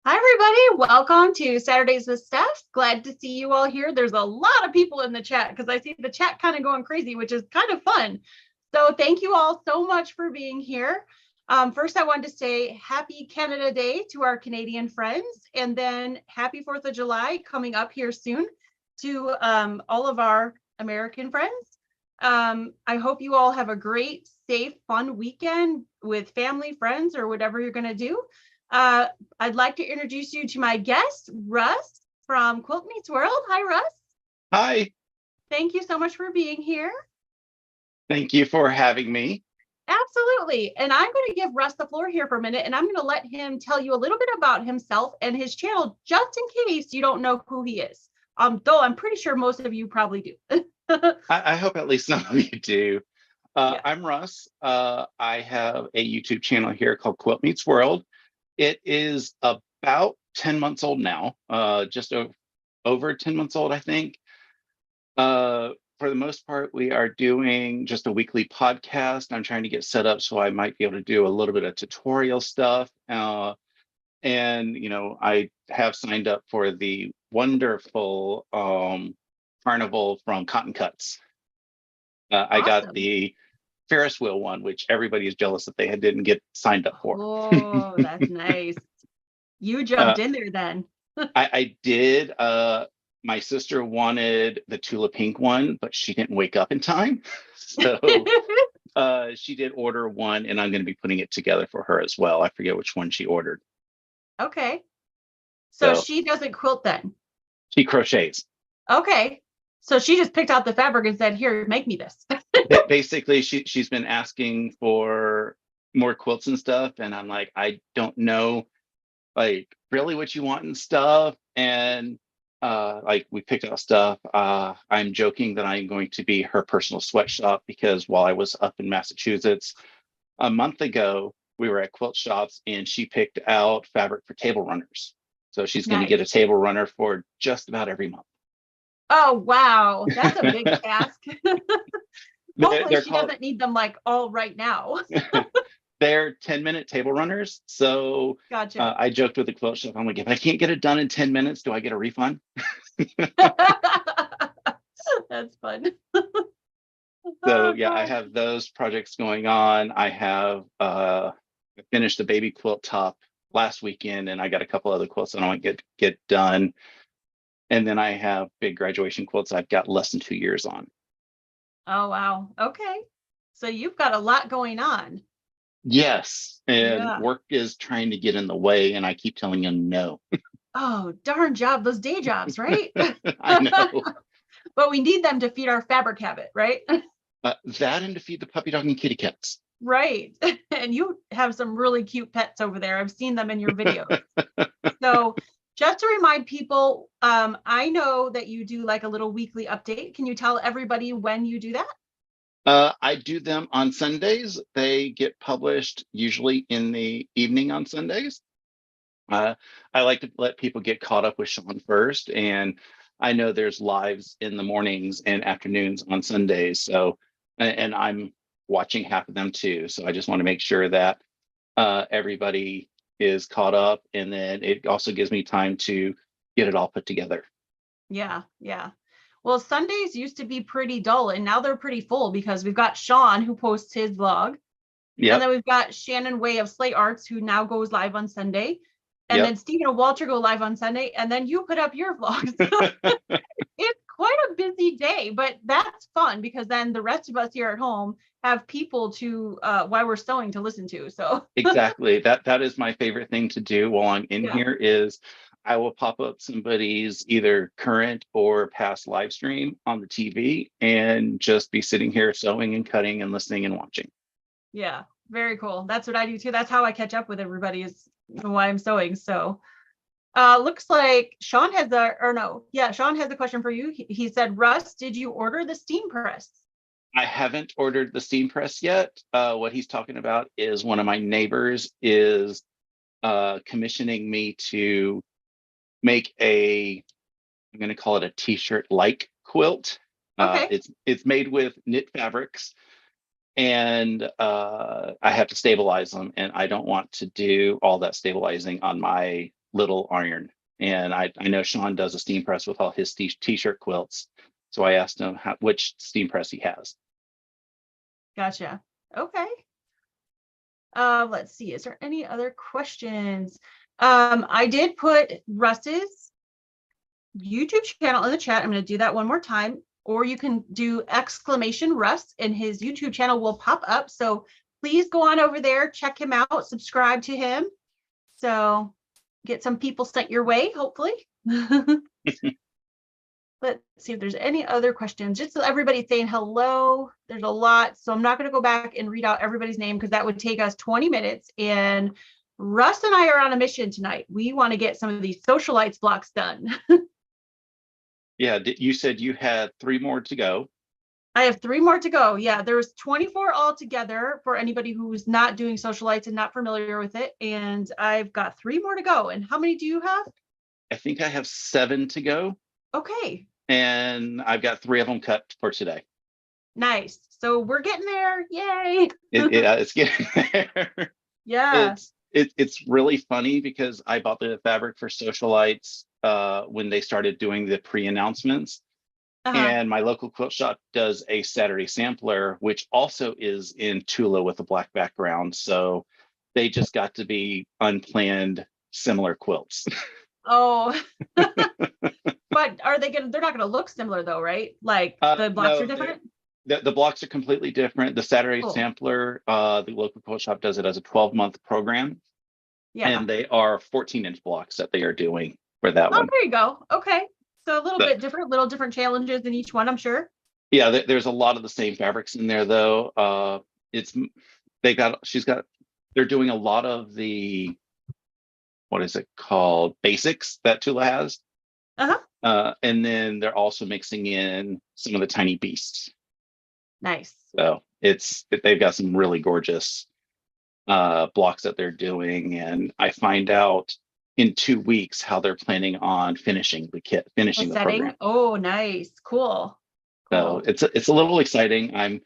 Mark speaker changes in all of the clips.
Speaker 1: Hi, everybody. Welcome to Saturdays with Steph. Glad to see you all here. There's a lot of people in the chat because I see the chat kind of going crazy, which is kind of fun. So thank you all so much for being here. First, I wanted to say happy Canada Day to our Canadian friends, and then happy 4th of July coming up here soon to all of our American friends. I hope you all have a great, safe, fun weekend with family, friends, or whatever you're going to do. I'd like to introduce you to my guest, Russ from Quilt Meets World. Hi, Russ.
Speaker 2: Hi,
Speaker 1: Thank you so much for being here.
Speaker 2: thank you for having me.
Speaker 1: Absolutely. And I'm going to give Russ the floor here for a minute, and I'm going to let him tell you a little bit about himself and his channel, just in case you don't know who he is. Though I'm pretty sure most of you probably do.
Speaker 2: I hope at least some of you do.
Speaker 1: Yeah.
Speaker 2: I'm Russ. I have a YouTube channel here called Quilt Meets World. It is about 10 months old now, just over 10 months old, I think. For the most part, we are doing just a weekly podcast. I'm trying to get set up so I might be able to do a little bit of tutorial stuff. I have signed up for the wonderful carnival from Cotton Cuts. I got
Speaker 1: Awesome.
Speaker 2: the Ferris wheel one, which everybody is jealous that they didn't get signed up for.
Speaker 1: Oh, that's nice. You
Speaker 2: uh,
Speaker 1: jumped in there then.
Speaker 2: I did. My sister wanted the Tula Pink one, but she didn't wake up in time. So she did order one, and I'm going to be putting it together for her as well. I forget which one she ordered.
Speaker 1: Okay. So
Speaker 2: So
Speaker 1: she doesn't quilt then.
Speaker 2: she crochets.
Speaker 1: Okay. So she just picked out the fabric and said, here, make me this.
Speaker 2: Basically, she's been asking for more quilts and stuff, and I'm like, I don't know, like really what you want and stuff. And like we picked out stuff. I'm joking that I'm going to be her personal sweatshop because while I was up in Massachusetts a month ago, we were at quilt shops and she picked out fabric for table runners. So she's going to
Speaker 1: Nice.
Speaker 2: get a table runner for just about every month.
Speaker 1: Oh, wow. That's a big task. Hopefully
Speaker 2: They're
Speaker 1: she
Speaker 2: called
Speaker 1: doesn't need them like all right now.
Speaker 2: they're 10-minute table runners. So
Speaker 1: Gotcha.
Speaker 2: I joked with the quilt shop. I'm like, if I can't get it done in 10 minutes, do I get a refund?
Speaker 1: That's fun.
Speaker 2: So
Speaker 1: Oh,
Speaker 2: yeah, I
Speaker 1: gosh.
Speaker 2: have those projects going on. I have I finished the baby quilt top last weekend, and I got a couple other quilts that I want to get done. And then I have big graduation quilts I've got less than 2 years on.
Speaker 1: Oh, wow. Okay. So you've got a lot going on.
Speaker 2: Yes, and
Speaker 1: Yeah.
Speaker 2: work is trying to get in the way, and I keep telling them no.
Speaker 1: Oh, darn job. Those day jobs, right?
Speaker 2: I know.
Speaker 1: But we need them to feed our fabric habit, right?
Speaker 2: That and to feed the puppy dog and kitty cats.
Speaker 1: Right. And you have some really cute pets over there. I've seen them in your videos. So just to remind people, I know that you do like a little weekly update. Can you tell everybody when you do that?
Speaker 2: I do them on Sundays. They get published usually in the evening on Sundays. Uh, I like to let people get caught up with Sean first, and I know there's lives in the mornings and afternoons on Sundays. So, and I'm watching half of them too. So I just want to make sure that everybody is caught up, and then it also gives me time to get it all put together.
Speaker 1: Yeah, yeah. Well, Sundays used to be pretty dull and now they're pretty full because we've got Sean who posts his vlog. And
Speaker 2: Yep,
Speaker 1: then we've got Shannon Way of Slate Arts who now goes live on Sunday. And
Speaker 2: yep.
Speaker 1: then Stephen and Walter go live on Sunday. And then you put up your vlogs. It's quite a busy day, but that's fun because then the rest of us here at home have people to while we're sewing to listen to. So
Speaker 2: Exactly. That is my favorite thing to do while I'm in
Speaker 1: yeah,
Speaker 2: here is I will pop up somebody's either current or past live stream on the TV and just be sitting here sewing and cutting and listening and watching.
Speaker 1: yeah, very cool. That's what I do too. That's how I catch up with everybody is why I'm sewing. So looks like Sean has Sean has a question for you. He said, Russ, did you order the steam press?
Speaker 2: I haven't ordered the steam press yet. What he's talking about is one of my neighbors is commissioning me to make I'm going to call it a t-shirt like quilt.
Speaker 1: Okay.
Speaker 2: It's made with knit fabrics, and I have to stabilize them, and I don't want to do all that stabilizing on my little iron. And I know Sean does a steam press with all his t-shirt quilts. So I asked him which steam press he has.
Speaker 1: Gotcha. Okay. Let's see. Is there any other questions? I did put Russ's YouTube channel in the chat. I'm going to do that one more time. Or you can do exclamation Russ and his YouTube channel will pop up. So please go on over there, check him out, subscribe to him. So get some people sent your way, hopefully. Let's see if there's any other questions. Just so everybody saying hello. There's a lot. So I'm not going to go back and read out everybody's name because that would take us 20 minutes. And Russ and I are on a mission tonight. We want to get some of these Sewcialites blocks done.
Speaker 2: Yeah, you said you had 3 more to go.
Speaker 1: I have 3 more to go. Yeah, there's 24 altogether for anybody who's not doing Sewcialites and not familiar with it. And I've got 3 more to go. And how many do you have?
Speaker 2: I think I have 7 to go.
Speaker 1: Okay.
Speaker 2: And I've got 3 of them cut for today.
Speaker 1: Nice. So we're getting there. Yay.
Speaker 2: It's getting there.
Speaker 1: Yeah.
Speaker 2: It's really funny because I bought the fabric for Sewcialites when they started doing the pre-announcements. And my local quilt shop does a Saturday sampler, which also is in Tula with a black background. So they just got to be unplanned similar quilts.
Speaker 1: Oh, but they're not gonna look similar though, right? Like the blocks are different?
Speaker 2: The blocks are completely different. The Saturday sampler, the local quilt shop does it as a 12-month program.
Speaker 1: Yeah.
Speaker 2: And they are 14-inch blocks that they are doing for that one.
Speaker 1: There you go. Okay. So a little bit different, little different challenges in each one, I'm sure.
Speaker 2: Yeah, there's a lot of the same fabrics in there though. They're doing a lot of the, what is it called? Basics that Tula has. And then they're also mixing in some of the tiny beasts.
Speaker 1: Nice.
Speaker 2: So they've got some really gorgeous blocks that they're doing. And I find out in 2 weeks how they're planning on finishing the kit, finishing the program.
Speaker 1: Oh, nice. Cool.
Speaker 2: So it's a little exciting. I'm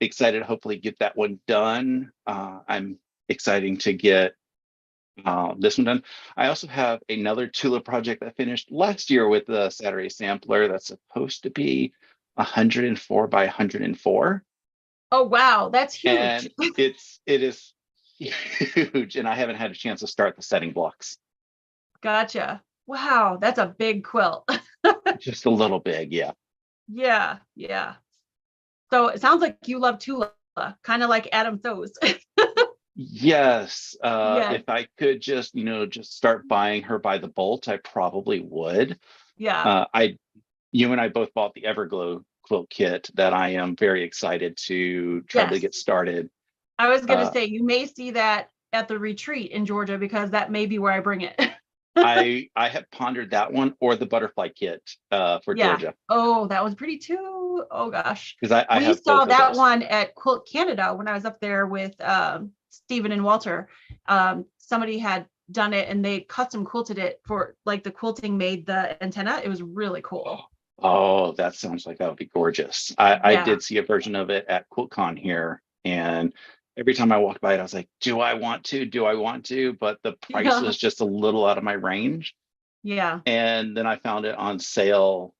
Speaker 2: excited to hopefully get that one done. I'm excited to get this one done. I also have another Tula project I finished last year with the Saturday sampler that's supposed to be 104 by 104.
Speaker 1: Oh wow, that's huge.
Speaker 2: And it is huge, and I haven't had a chance to start the setting blocks.
Speaker 1: Gotcha. Wow, that's a big quilt.
Speaker 2: Just a little big, yeah.
Speaker 1: Yeah, yeah. So it sounds like you love Tula, kind of like Adam sews.
Speaker 2: Yes. If I could just start buying her by the bolt, I probably would.
Speaker 1: Yeah.
Speaker 2: You and I both bought the Everglow quilt kit that I am very excited to try to get started.
Speaker 1: I was going to say, you may see that at the retreat in Georgia because that may be where I bring it.
Speaker 2: I have pondered that one or the butterfly kit for Georgia.
Speaker 1: Oh, that was pretty too. Oh gosh.
Speaker 2: Because I
Speaker 1: saw that one at Quilt Canada when I was up there with Stephen and Walter. Somebody had done it and they custom quilted it for like the quilting made the antenna. It was really cool.
Speaker 2: Oh, that sounds like that would be gorgeous. I did see a version of it at QuiltCon here, and every time I walked by it, I was like, do I want to? But the price was just a little out of my range.
Speaker 1: Yeah.
Speaker 2: And then I found it on sale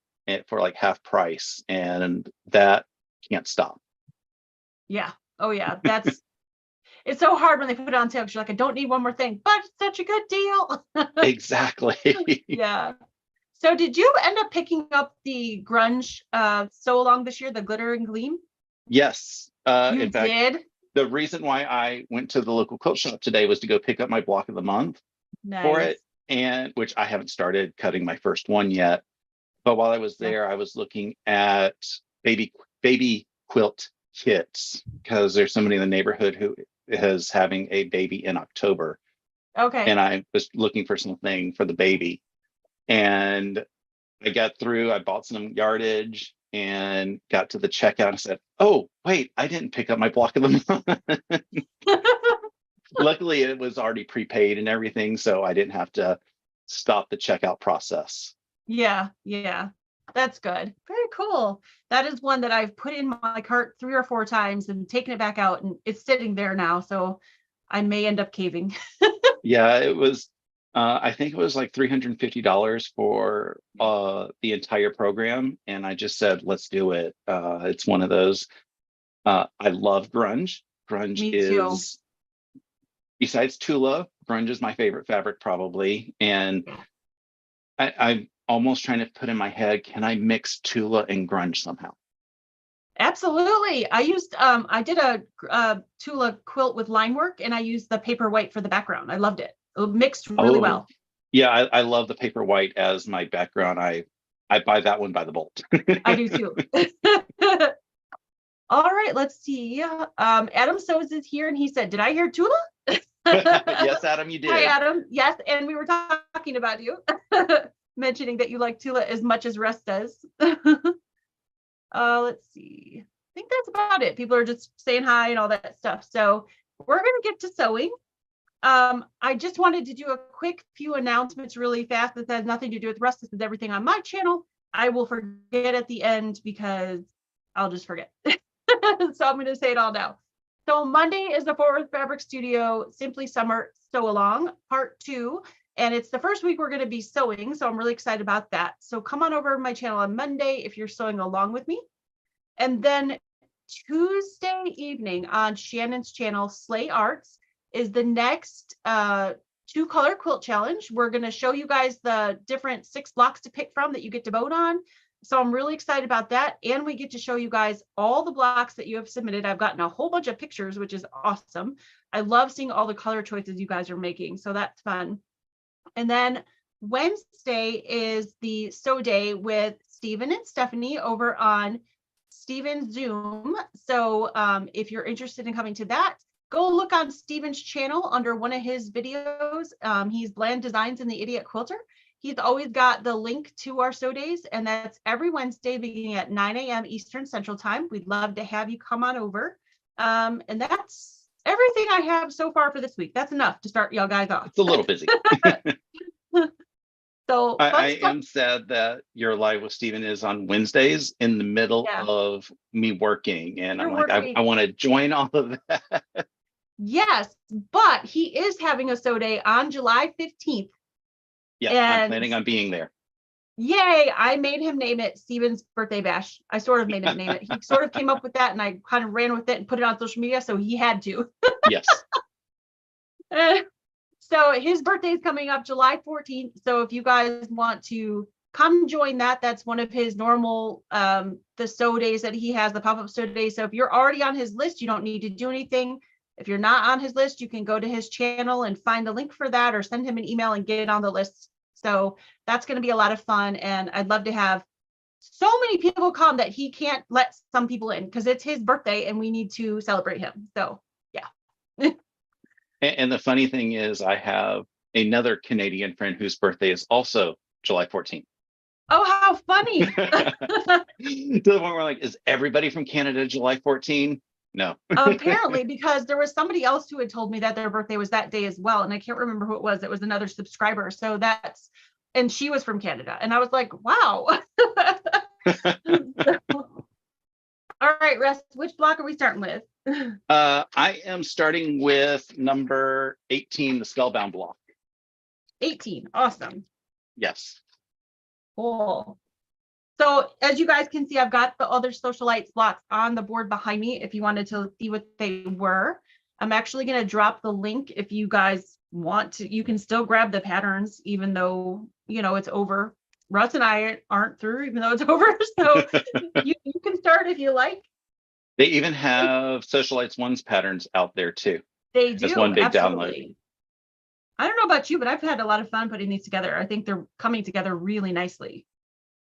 Speaker 2: for like half price, and that can't stop.
Speaker 1: Yeah. Oh yeah. It's so hard when they put it on sale because you're like, I don't need one more thing, but it's such a good deal.
Speaker 2: Exactly.
Speaker 1: Yeah. So did you end up picking up the grunge sew along this year, the glitter and gleam?
Speaker 2: Yes.
Speaker 1: In fact, did?
Speaker 2: The reason why I went to the local quilt shop today was to go pick up my block of the month for it, and which I haven't started cutting my first one yet. But while I was there, I was looking at baby quilt kits because there's somebody in the neighborhood who is having a baby in October.
Speaker 1: Okay.
Speaker 2: And I was looking for something for the baby. And I got through, I bought some yardage and got to the checkout and said, oh, wait, I didn't pick up my block of the month. Luckily, it was already prepaid and everything, so I didn't have to stop the checkout process.
Speaker 1: Yeah, that's good. Very cool. That is one that I've put in my cart 3 or 4 times and taken it back out, and it's sitting there now, so I may end up caving.
Speaker 2: Yeah, it was I think it was like $350 for the entire program, and I just said, let's do it. It's one of those. I love grunge. Grunge
Speaker 1: Me too.
Speaker 2: is, besides Tula, grunge is my favorite fabric probably, and I'm almost trying to put in my head, can I mix Tula and grunge somehow?
Speaker 1: Absolutely. I did a Tula quilt with line work, and I used the paper white for the background. I loved it. It mixed really
Speaker 2: Oh,
Speaker 1: well.
Speaker 2: yeah, I love the paper white as my background. I buy that one by the bolt.
Speaker 1: I do too. All right, let's see. Adam Sows is here, and he said, "Did I hear Tula?"
Speaker 2: Yes, Adam, you
Speaker 1: Hi,
Speaker 2: did.
Speaker 1: Adam. Yes, and we were talking about you, mentioning that you like Tula as much as Russ does. Let's see. I think that's about it. People are just saying hi and all that stuff. So we're gonna get to sewing. I just wanted to do a quick few announcements really fast. This has nothing to do with Russ. This is everything on my channel. I will forget at the end because I'll just forget. So I'm going to say it all now. So Monday is the Fort Worth Fabric Studio Simply Summer Sew Along Part 2. And it's the first week we're going to be sewing. So I'm really excited about that. So come on over to my channel on Monday if you're sewing along with me. And then Tuesday evening on Shannon's channel, Slay Arts, is the next 2-color quilt challenge. We're going to show you guys the different 6 blocks to pick from that you get to vote on. So I'm really excited about that. And we get to show you guys all the blocks that you have submitted. I've gotten a whole bunch of pictures, which is awesome. I love seeing all the color choices you guys are making. So that's fun. And then Wednesday is the sew day with Stephen and Stephanie over on Stephen's Zoom. So if you're interested in coming to that, go look on Stephen's channel under one of his videos. He's Bland Designs and the Idiot Quilter. He's always got the link to our sew days, and that's every Wednesday beginning at 9 a.m. Eastern Central Time. We'd love to have you come on over. And that's everything I have so far for this week. That's enough to start y'all guys off.
Speaker 2: It's a little busy.
Speaker 1: So
Speaker 2: I am sad that your live with Steven is on Wednesdays in the middle of me working. And I'm like, I want to join all of that.
Speaker 1: Yes, but he is having a sew day on July 15th.
Speaker 2: Yeah, I'm planning on being there.
Speaker 1: Yay, I made him name it Steven's Birthday Bash. I sort of made him name it. He sort of came up with that, and I kind of ran with it and put it on social media, so he had to.
Speaker 2: Yes.
Speaker 1: So his birthday is coming up July 14th. So if you guys want to come join that, that's one of his normal the sew days that he has, the pop-up sew days. So if you're already on his list, you don't need to do anything. If you're not on his list, you can go to his channel and find the link for that, or send him an email and get it on the list. So that's going to be a lot of fun. And I'd love to have so many people come that he can't let some people in because it's his birthday and we need to celebrate him. So yeah.
Speaker 2: And the funny thing is, I have another Canadian friend whose birthday is also July 14th.
Speaker 1: Oh, how funny.
Speaker 2: To the point where we're like, is everybody from Canada July 14? No.
Speaker 1: Apparently, because there was somebody else who had told me that their birthday was that day as well. And I can't remember who it was. It was another subscriber. So and she was from Canada. And I was like, wow. All right, Russ, which block are we starting with?
Speaker 2: I am starting with number 18, the Spellbound block.
Speaker 1: 18. Awesome.
Speaker 2: Yes.
Speaker 1: Cool. So as you guys can see, I've got the other Sewcialites blocks on the board behind me if you wanted to see what they were. I'm actually going to drop the link if you guys want to. You can still grab the patterns even though, it's over. Russ and I aren't through even though it's over. So you can start if you like. They
Speaker 2: even have Sewcialites 1's patterns out there too.
Speaker 1: They do.
Speaker 2: As one big
Speaker 1: absolutely.
Speaker 2: download.
Speaker 1: I don't know about you, but I've had a lot of fun putting these together. I think they're coming together really nicely.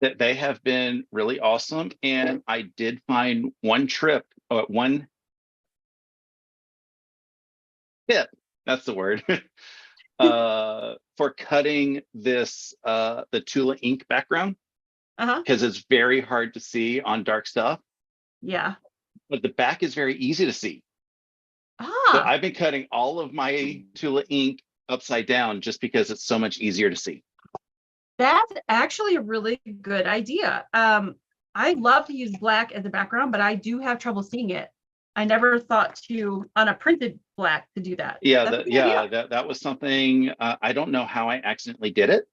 Speaker 2: They have been really awesome. And I did find one tip, that's the word, for cutting this, the Tula ink background, because it's very hard to see on dark stuff.
Speaker 1: Yeah.
Speaker 2: But the back is very easy to see. So I've been cutting all of my Tula ink upside down just because it's so much easier to see.
Speaker 1: That's actually a really good idea. I love to use black as a background, but I do have trouble seeing it. I never thought to on a printed black to do that.
Speaker 2: Yeah,
Speaker 1: That's a good idea.
Speaker 2: that was something, I don't know how I accidentally did it,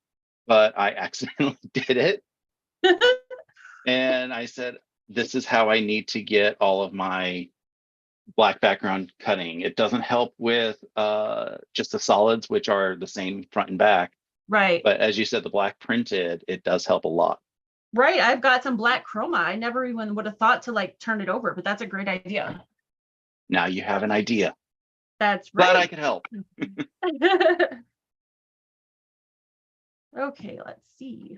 Speaker 2: but I accidentally did it. And I said, this is how I need to get all of my black background cutting. It doesn't help with just the solids, which are the same front and back.
Speaker 1: Right.
Speaker 2: But as you said, the black printed, it does help a lot.
Speaker 1: Right. I've got some black chroma. I never even would have thought to like turn it over, but that's a great idea.
Speaker 2: Now you have an idea.
Speaker 1: That's
Speaker 2: Glad I
Speaker 1: right.
Speaker 2: could help.
Speaker 1: Okay, let's see.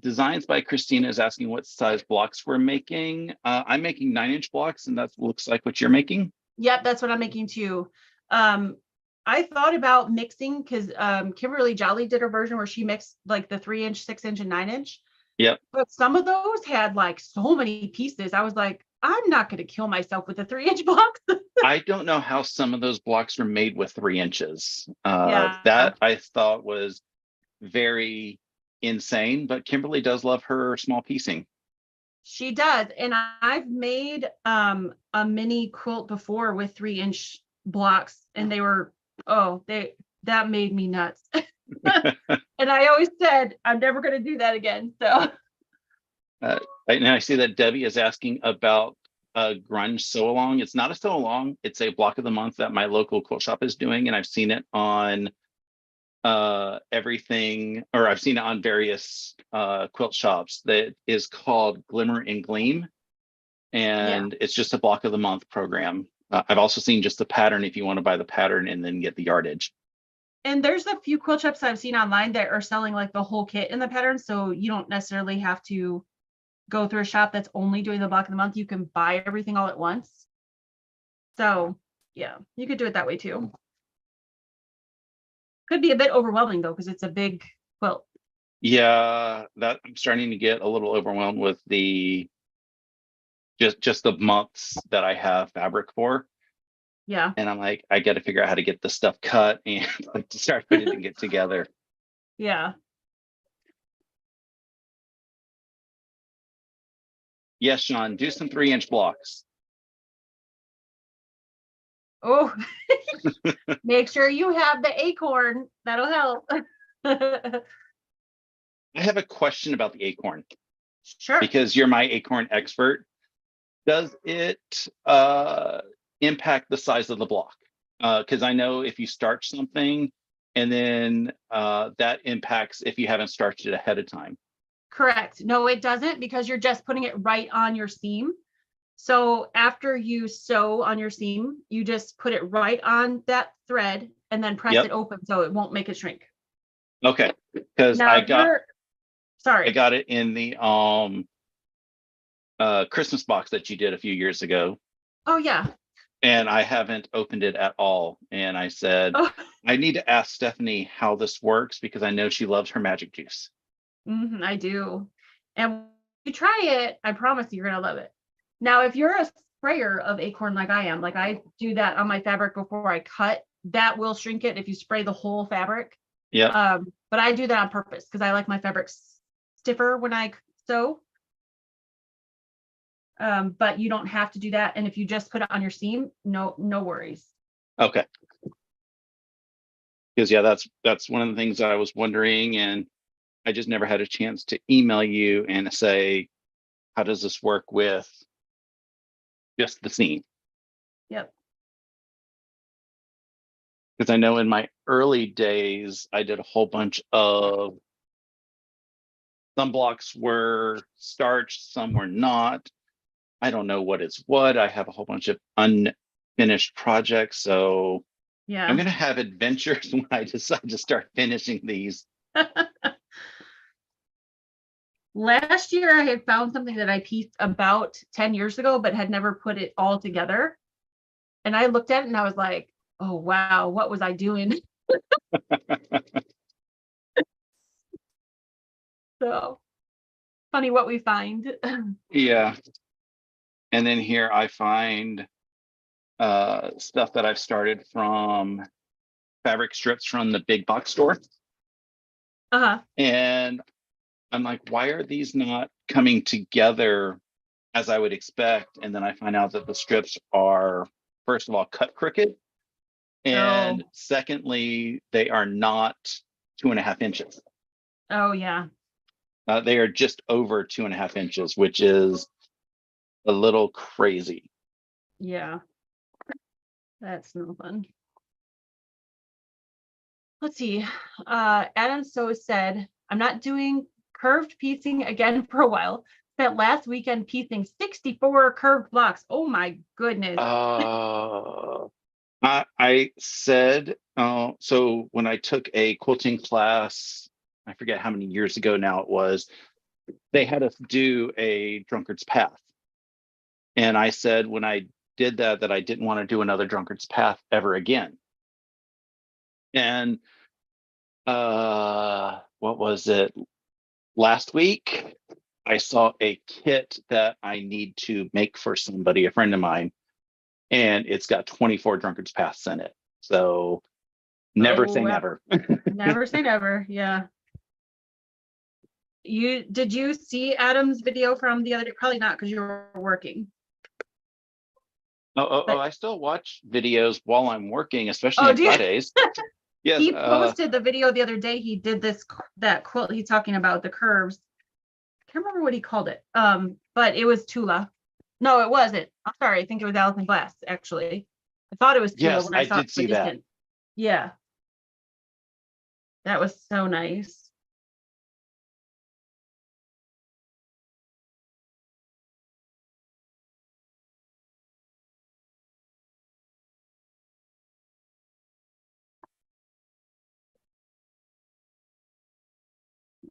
Speaker 2: Designs by Christina is asking what size blocks we're making. I'm making 9-inch blocks, and that looks like what you're making.
Speaker 1: Yep, that's what I'm making too. I thought about mixing because Kimberly Jolly did a version where she mixed like the 3-inch, 6-inch, and 9-inch.
Speaker 2: Yep.
Speaker 1: But some of those had like so many pieces. I was like, I'm not going to kill myself with a 3-inch box.
Speaker 2: I don't know how some of those blocks were made with 3 inches.
Speaker 1: Yeah.
Speaker 2: That I thought was very insane, but Kimberly does love her small piecing.
Speaker 1: She does. And I've made a mini quilt before with 3-inch blocks, and they were, that made me nuts. And I always said, I'm never going to do that again. So
Speaker 2: And I see that Debbie is asking about a grunge sew along. It's not a sew along, it's a block of the month that my local quilt shop is doing, and I've seen it on everything, or I've seen it on various quilt shops. That is called Glimmer and Gleam, and it's just a block of the month program. I've also seen just the pattern if you want to buy the pattern and then get the yardage.
Speaker 1: And there's a few quilt shops I've seen online that are selling like the whole kit in the pattern, so you don't necessarily have to go through a shop that's only doing the block of the month. You can buy everything all at once. So yeah, you could do it that way too. Could be a bit overwhelming though, because it's a big quilt.
Speaker 2: Yeah, that I'm starting to get a little overwhelmed with the just the months that I have fabric for.
Speaker 1: Yeah.
Speaker 2: And I'm like, I got to figure out how to get the stuff cut and like to start putting it together.
Speaker 1: Yeah.
Speaker 2: Yes, Sean, do some 3-inch blocks.
Speaker 1: Oh, make sure you have the acorn. That'll help.
Speaker 2: I have a question about the acorn.
Speaker 1: Sure.
Speaker 2: Because you're my acorn expert. Does it impact the size of the block? Because I know if you starch something and then that impacts if you haven't starched it ahead of time.
Speaker 1: Correct. No, it doesn't, because you're just putting it right on your seam. So after you sew on your seam, you just put it right on that thread and then press it open so it won't make it shrink.
Speaker 2: Okay, because I got it in the Christmas box that you did a few years ago.
Speaker 1: Oh yeah.
Speaker 2: And I haven't opened it at all. And I said, I need to ask Stephanie how this works because I know she loves her magic juice.
Speaker 1: I do. And when you try it, I promise you're going to love it. Now, if you're a sprayer of acorn like I am, like I do that on my fabric before I cut, that will shrink it if you spray the whole fabric.
Speaker 2: Yeah.
Speaker 1: But I do that on purpose because I like my fabric stiffer when I sew. But you don't have to do that. And if you just put it on your seam, no worries.
Speaker 2: Okay. Because yeah, that's one of the things I was wondering, and I just never had a chance to email you and say, how does this work with just the seam?
Speaker 1: Yep.
Speaker 2: Because I know in my early days, I did a whole bunch of, some blocks were starched, some were not. I don't know what is what. I have a whole bunch of unfinished projects. So
Speaker 1: yeah,
Speaker 2: I'm going to have adventures when I decide to start finishing these.
Speaker 1: Last year, I had found something that I pieced about 10 years ago, but had never put it all together. And I looked at it and I was like, oh, wow, what was I doing? So funny what we find.
Speaker 2: Yeah. And then here I find stuff that I've started from fabric strips from the big box store.
Speaker 1: Uh-huh.
Speaker 2: And I'm like, why are these not coming together as I would expect. And then I find out that the strips are, first of all, cut crooked. And secondly, they are not 2.5 inches.
Speaker 1: Oh, yeah.
Speaker 2: They are just over 2.5 inches, which is a little crazy.
Speaker 1: Yeah. That's no fun. Let's see. Adam So said, I'm not doing curved piecing again for a while. Spent last weekend piecing 64 curved blocks. Oh my goodness.
Speaker 2: I said, so when I took a quilting class, I forget how many years ago now it was, they had us do a drunkard's path. And I said, when I did that, that I didn't want to do another drunkard's path ever again. And what was it? Last week, I saw a kit that I need to make for somebody, a friend of mine, and it's got 24 drunkard's paths in it. So never say never.
Speaker 1: Never say never. Yeah. Did you see Adam's video from the other day? Probably not, because you were working.
Speaker 2: I still watch videos while I'm working, especially on Fridays. Yes.
Speaker 1: He posted the video the other day. He did that quilt he's talking about, the curves. I can't remember what he called it. But it was Tula. No, it wasn't. I'm sorry. I think it was Alison Glass, actually. I thought it was Tula.
Speaker 2: Yes,
Speaker 1: when I saw
Speaker 2: did see that.
Speaker 1: Yeah. That was so nice.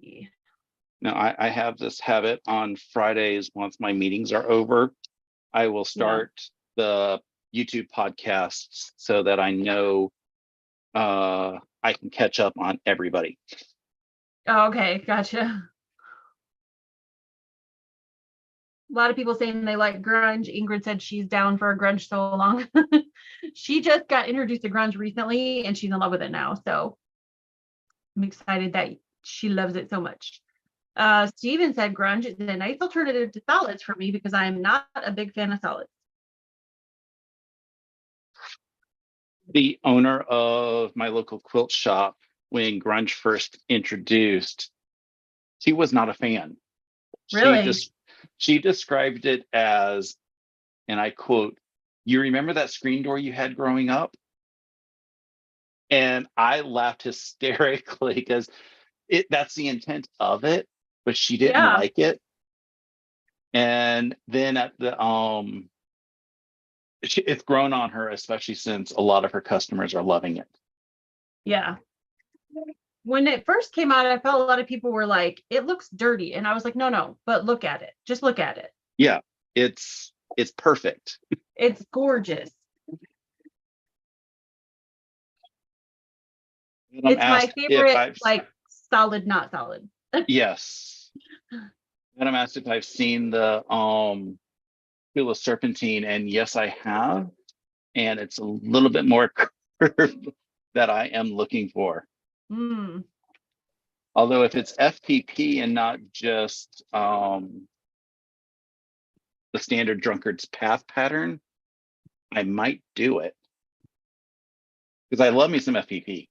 Speaker 1: Yeah.
Speaker 2: Now, I have this habit on Fridays, once my meetings are over, I will start the YouTube podcasts so that I know I can catch up on everybody.
Speaker 1: Oh, okay, gotcha. A lot of people saying they like grunge. Ingrid said she's down for a grunge so long. She just got introduced to grunge recently and she's in love with it now. So I'm excited that she loves it so much. Steven said grunge is a nice alternative to solids for me because I'm not a big fan of solids.
Speaker 2: The owner of my local quilt shop, when grunge first introduced, she was not a fan.
Speaker 1: Really?
Speaker 2: She described it as, and I quote, "You remember that screen door you had growing up?" And I laughed hysterically because that's the intent of it, but she didn't like it. And then at the it's grown on her, especially since a lot of her customers are loving it.
Speaker 1: Yeah. When it first came out, I felt a lot of people were like, it looks dirty. And I was like, no, but look at it. Just look at it.
Speaker 2: Yeah, it's perfect.
Speaker 1: It's gorgeous. It's my favorite, like solid, not solid.
Speaker 2: Yes. And I'm asked if I've seen the Wheel of Serpentine, and yes, I have. And it's a little bit more curved that I am looking for. Although if it's FPP and not just the standard drunkard's path pattern, I might do it. Because I love me some FPP.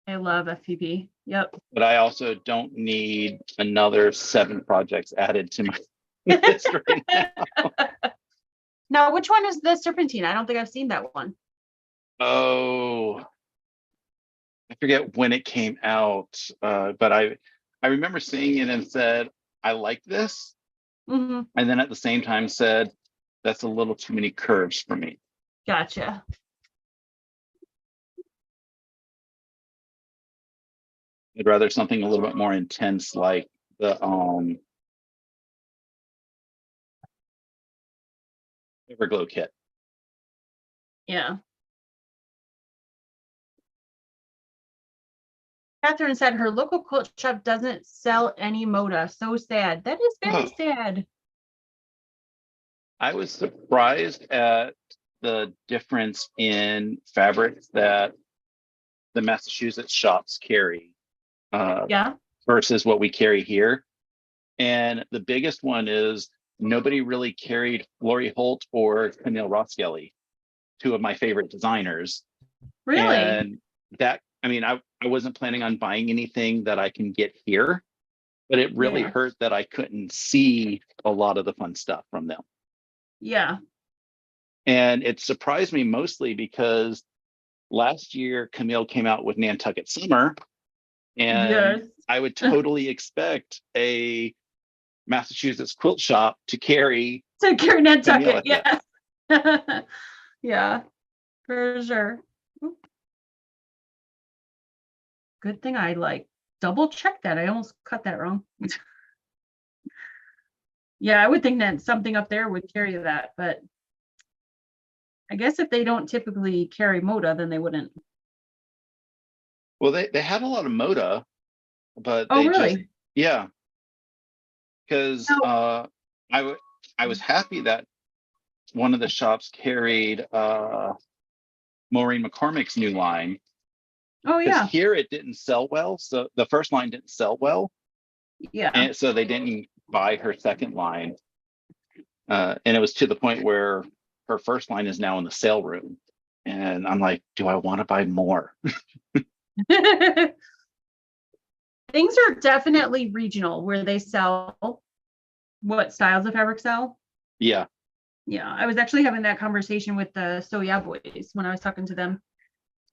Speaker 1: I love FPP. Yep.
Speaker 2: But I also don't need another 7 projects added to my list right now.
Speaker 1: Now, which one is the Serpentine? I don't think I've seen that one.
Speaker 2: Oh, I forget when it came out, but I remember seeing it and said, I like this. And then at the same time said, that's a little too many curves for me.
Speaker 1: Gotcha.
Speaker 2: I'd rather something a little bit more intense, like the Everglow kit.
Speaker 1: Yeah. Catherine said her local quilt shop doesn't sell any Moda. So sad. That is very sad.
Speaker 2: I was surprised at the difference in fabrics that the Massachusetts shops carry versus what we carry here. And the biggest one is nobody really carried Lori Holt or Camille Roskelley, two of my favorite designers.
Speaker 1: Really?
Speaker 2: And that, I mean, I wasn't planning on buying anything that I can get here, but it really
Speaker 1: Yeah.
Speaker 2: hurt that I couldn't see a lot of the fun stuff from them.
Speaker 1: Yeah.
Speaker 2: And it surprised me mostly because last year Camille came out with Nantucket Summer, and
Speaker 1: Yes.
Speaker 2: I would totally expect a Massachusetts quilt shop to carry
Speaker 1: To carry
Speaker 2: Camille
Speaker 1: Nantucket,
Speaker 2: at that.
Speaker 1: yes. Yeah, for sure. Good thing I like double checked that. I almost cut that wrong. Yeah, I would think that something up there would carry that, but I guess if they don't typically carry Moda, then they wouldn't.
Speaker 2: Well, they had a lot of Moda, but
Speaker 1: Oh,
Speaker 2: they just,
Speaker 1: really?
Speaker 2: yeah, because
Speaker 1: No.
Speaker 2: I was happy that one of the shops carried Maureen McCormick's new line,
Speaker 1: Oh,
Speaker 2: because
Speaker 1: yeah.
Speaker 2: here it didn't sell well. So the first line didn't sell well,
Speaker 1: Yeah.
Speaker 2: and so they didn't buy her second line. And it was to the point where her first line is now in the sale room. And I'm like, do I want to buy more?
Speaker 1: Things are definitely regional where they sell what styles of fabric sell.
Speaker 2: Yeah.
Speaker 1: Yeah, I was actually having that conversation with the Soya boys when I was talking to them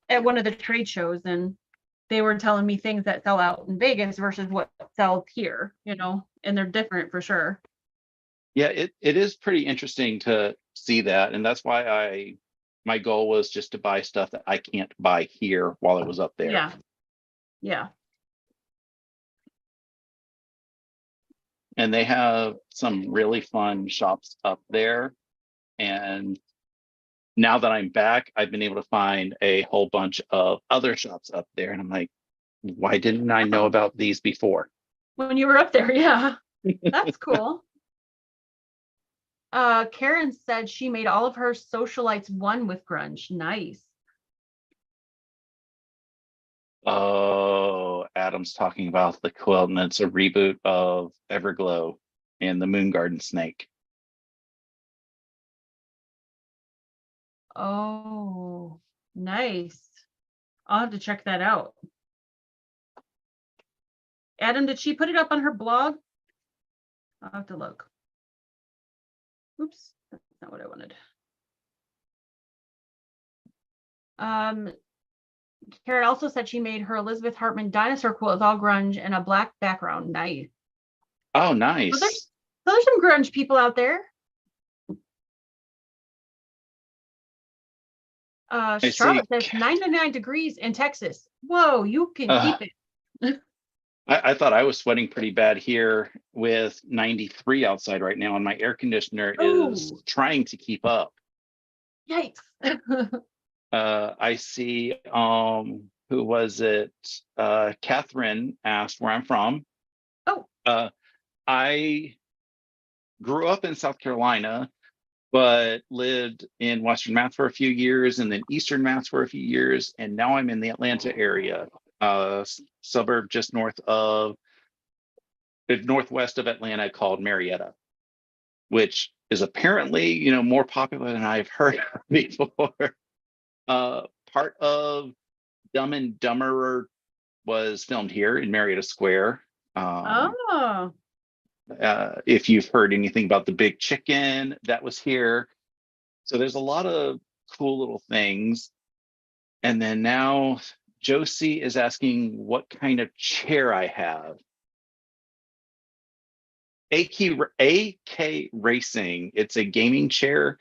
Speaker 1: at one of the trade shows, and they were telling me things that sell out in Vegas versus what sells here, and they're different for sure.
Speaker 2: Yeah, it is pretty interesting to see that. And that's why my goal was just to buy stuff that I can't buy here while I was up there.
Speaker 1: Yeah. Yeah.
Speaker 2: And they have some really fun shops up there. And now that I'm back, I've been able to find a whole bunch of other shops up there. And I'm like, why didn't I know about these before?
Speaker 1: When you were up there, yeah. That's cool. Karen said she made all of her Sewcialites one with grunge. Nice.
Speaker 2: Oh, Adam's talking about the quilt, and it's a reboot of Everglow and the Moon Garden Snake.
Speaker 1: Oh, nice. I'll have to check that out. Adam, did she put it up on her blog? I'll have to look. Oops, that's not what I wanted. Karen also said she made her Elizabeth Hartman dinosaur quilt with all grunge and a black background. Nice.
Speaker 2: Oh, nice.
Speaker 1: So there's some grunge people out there. Charlotte says 99 degrees in Texas. Whoa, you can keep it.
Speaker 2: I thought I was sweating pretty bad here with 93 outside right now, and my air conditioner is trying to keep up.
Speaker 1: Yikes.
Speaker 2: I see, who was it? Catherine asked where I'm from.
Speaker 1: Oh.
Speaker 2: I grew up in South Carolina, but lived in Western Mass for a few years and then Eastern Mass for a few years. And now I'm in the Atlanta area, suburb just northwest of Atlanta called Marietta, which is apparently, more popular than I've heard of before. Part of Dumb and Dumberer was filmed here in Marietta Square. If you've heard anything about the Big Chicken, that was here. So there's a lot of cool little things. And then now Josie is asking what kind of chair I have. AK Racing. It's a gaming chair.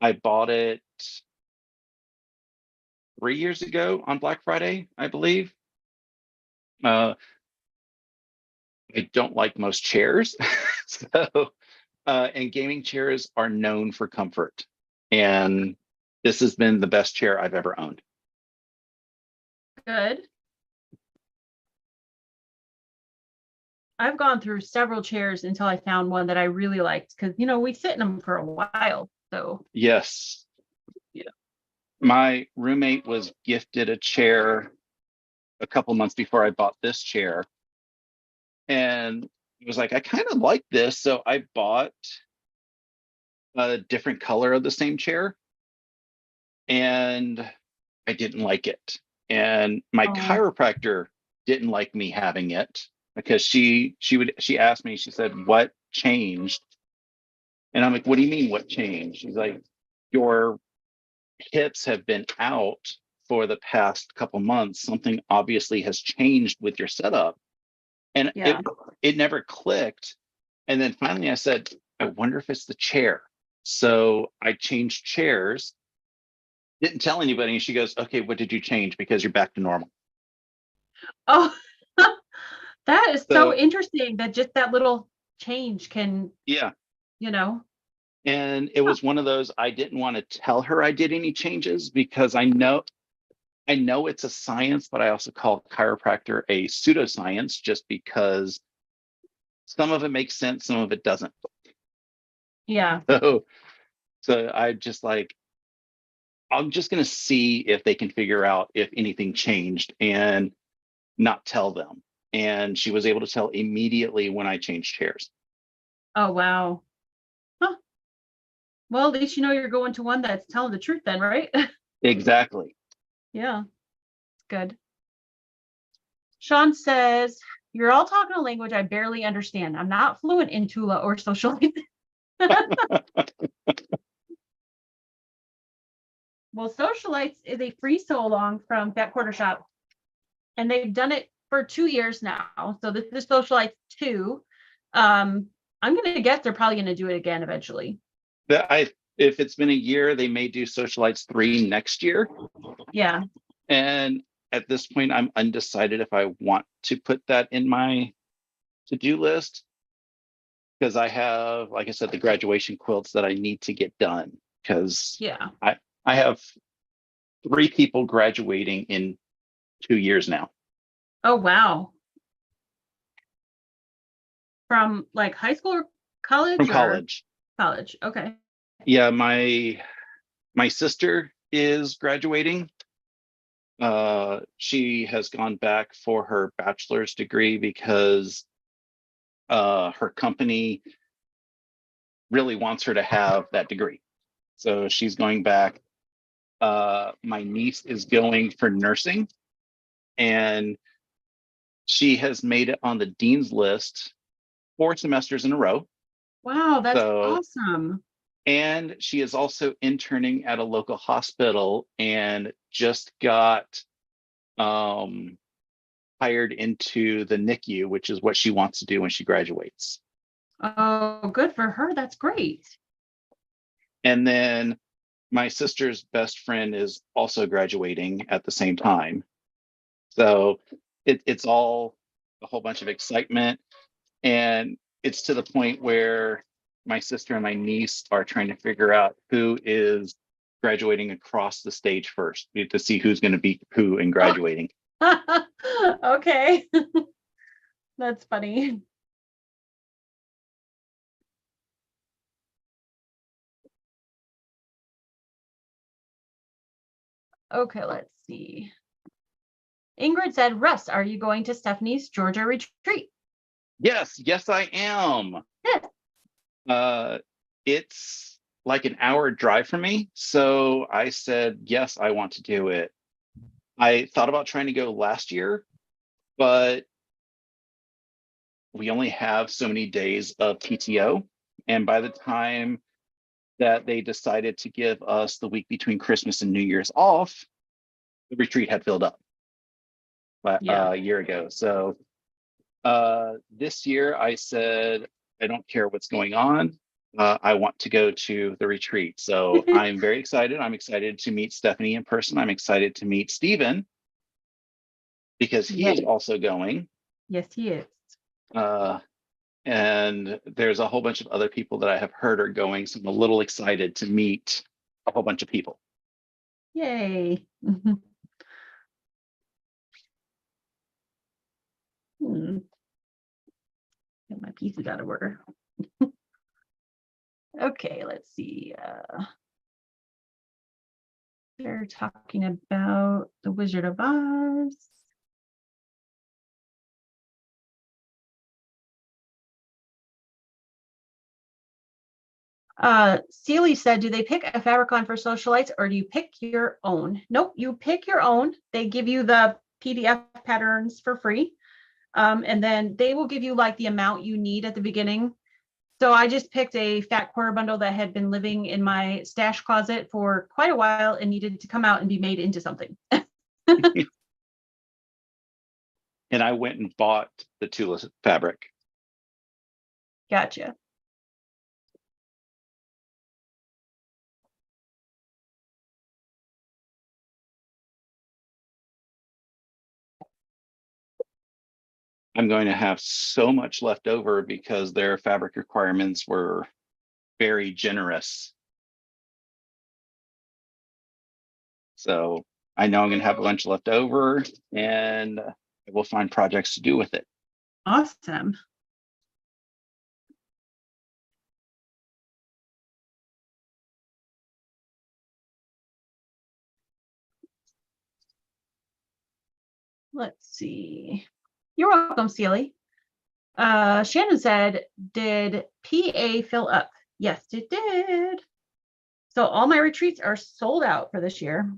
Speaker 2: I bought it 3 years ago on Black Friday, I believe. I don't like most chairs. And gaming chairs are known for comfort. And this has been the best chair I've ever owned.
Speaker 1: Good. I've gone through several chairs until I found one that I really liked because, we sit in them for a while. So
Speaker 2: yes. Yeah. My roommate was gifted a chair a couple months before I bought this chair. And I was like, I kind of like this. So I bought a different color of the same chair, and I didn't like it. And my
Speaker 1: Oh,
Speaker 2: chiropractor didn't like me having it because she asked me, she said, what changed? And I'm like, what do you mean what changed? She's like, your hips have been out for the past couple months. Something obviously has changed with your setup. And
Speaker 1: yeah.
Speaker 2: it never clicked. And then finally I said, I wonder if it's the chair. So I changed chairs, didn't tell anybody. And she goes, okay, what did you change? Because you're back to normal.
Speaker 1: Oh, that is so
Speaker 2: So
Speaker 1: interesting that just that little change can,
Speaker 2: yeah.
Speaker 1: you know.
Speaker 2: And it
Speaker 1: Huh.
Speaker 2: was one of those, I didn't want to tell her I did any changes because I know it's a science, but I also call chiropractor a pseudoscience just because some of it makes sense, some of it doesn't.
Speaker 1: Yeah.
Speaker 2: So, so I just like, I'm just going to see if they can figure out if anything changed and not tell them. And she was able to tell immediately when I changed chairs.
Speaker 1: Oh, wow. Huh. Well, at least you know you're going to one that's telling the truth then, right?
Speaker 2: Exactly.
Speaker 1: Yeah, good. Sean says, you're all talking a language I barely understand. I'm not fluent in Tula or Sewcialites. Well, Sewcialites is a free sew along from Fat Quarter Shop, and they've done it for 2 years now. So this is Sewcialites 2. I'm gonna guess they're probably gonna do it again eventually.
Speaker 2: That I If it's been a year, they may do Socialites 3 next year.
Speaker 1: Yeah.
Speaker 2: And at this point, I'm undecided if I want to put that in my to-do list because I have, like I said, the graduation quilts that I need to get done because
Speaker 1: Yeah.
Speaker 2: I have 3 people graduating in 2 years now
Speaker 1: Oh, wow. From like high school or
Speaker 2: from
Speaker 1: college or
Speaker 2: college.
Speaker 1: college? Okay.
Speaker 2: Yeah, my sister is graduating. She has gone back for her bachelor's degree because her company really wants her to have that degree. So she's going back. My niece is going for nursing, and she has made it on the dean's list 4 semesters in a row.
Speaker 1: Wow, that's
Speaker 2: So,
Speaker 1: awesome.
Speaker 2: and she is also interning at a local hospital and just got um, hired into the NICU, which is what she wants to do when she graduates.
Speaker 1: Oh, good for her. That's great.
Speaker 2: And then my sister's best friend is also graduating at the same time. So it's all a whole bunch of excitement. And it's to the point where my sister and my niece are trying to figure out who is graduating across the stage first to see who's going to beat who in graduating.
Speaker 1: Okay. That's funny. Okay, let's see. Ingrid said, Russ, are you going to Stephanie's Georgia retreat?
Speaker 2: Yes, I am.
Speaker 1: Yes.
Speaker 2: It's like an hour drive from me. So I said, yes, I want to do it. I thought about trying to go last year, but we only have so many days of PTO. And by the time that they decided to give us the week between Christmas and New Year's off, the retreat had filled up
Speaker 1: Yeah.
Speaker 2: a year ago. So this year I said, I don't care what's going on. I want to go to the retreat. So I'm very excited. I'm excited to meet Stephanie in person. I'm excited to meet Stephen because he is
Speaker 1: Yes.
Speaker 2: also going.
Speaker 1: Yes, he is.
Speaker 2: Uh, and there's a whole bunch of other people that I have heard are going. So I'm a little excited to meet a whole bunch of people.
Speaker 1: Yay. Hmm. Get my pieces out of order. Okay, let's see. They're talking about the Wizard of Oz. Celie said, do they pick a fabric on for Sewcialites or do you pick your own? Nope, you pick your own. They give you the PDF patterns for free. And then they will give you like the amount you need at the beginning. So I just picked a fat quarter bundle that had been living in my stash closet for quite a while and needed to come out and be made into something.
Speaker 2: And I went and bought the Tula fabric.
Speaker 1: Gotcha.
Speaker 2: I'm going to have so much left over because their fabric requirements were very generous. So I know I'm going to have a bunch left over and I will find projects to do with it.
Speaker 1: Awesome. Let's see. You're welcome, Celie. Shannon said, did PA fill up? Yes, it did. So all my retreats are sold out for this year.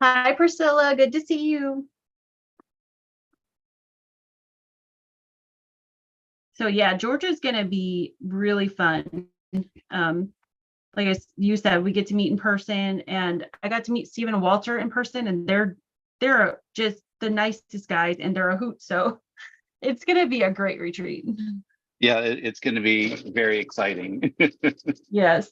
Speaker 1: Hi, Priscilla. Good to see you. So yeah, Georgia's going to be really fun. Like you said, we get to meet in person, and I got to meet Stephen and Walter in person, and they're just the nicest guys, and they're a hoot. So it's going to be a great retreat.
Speaker 2: Yeah, it's going to be very exciting.
Speaker 1: Yes.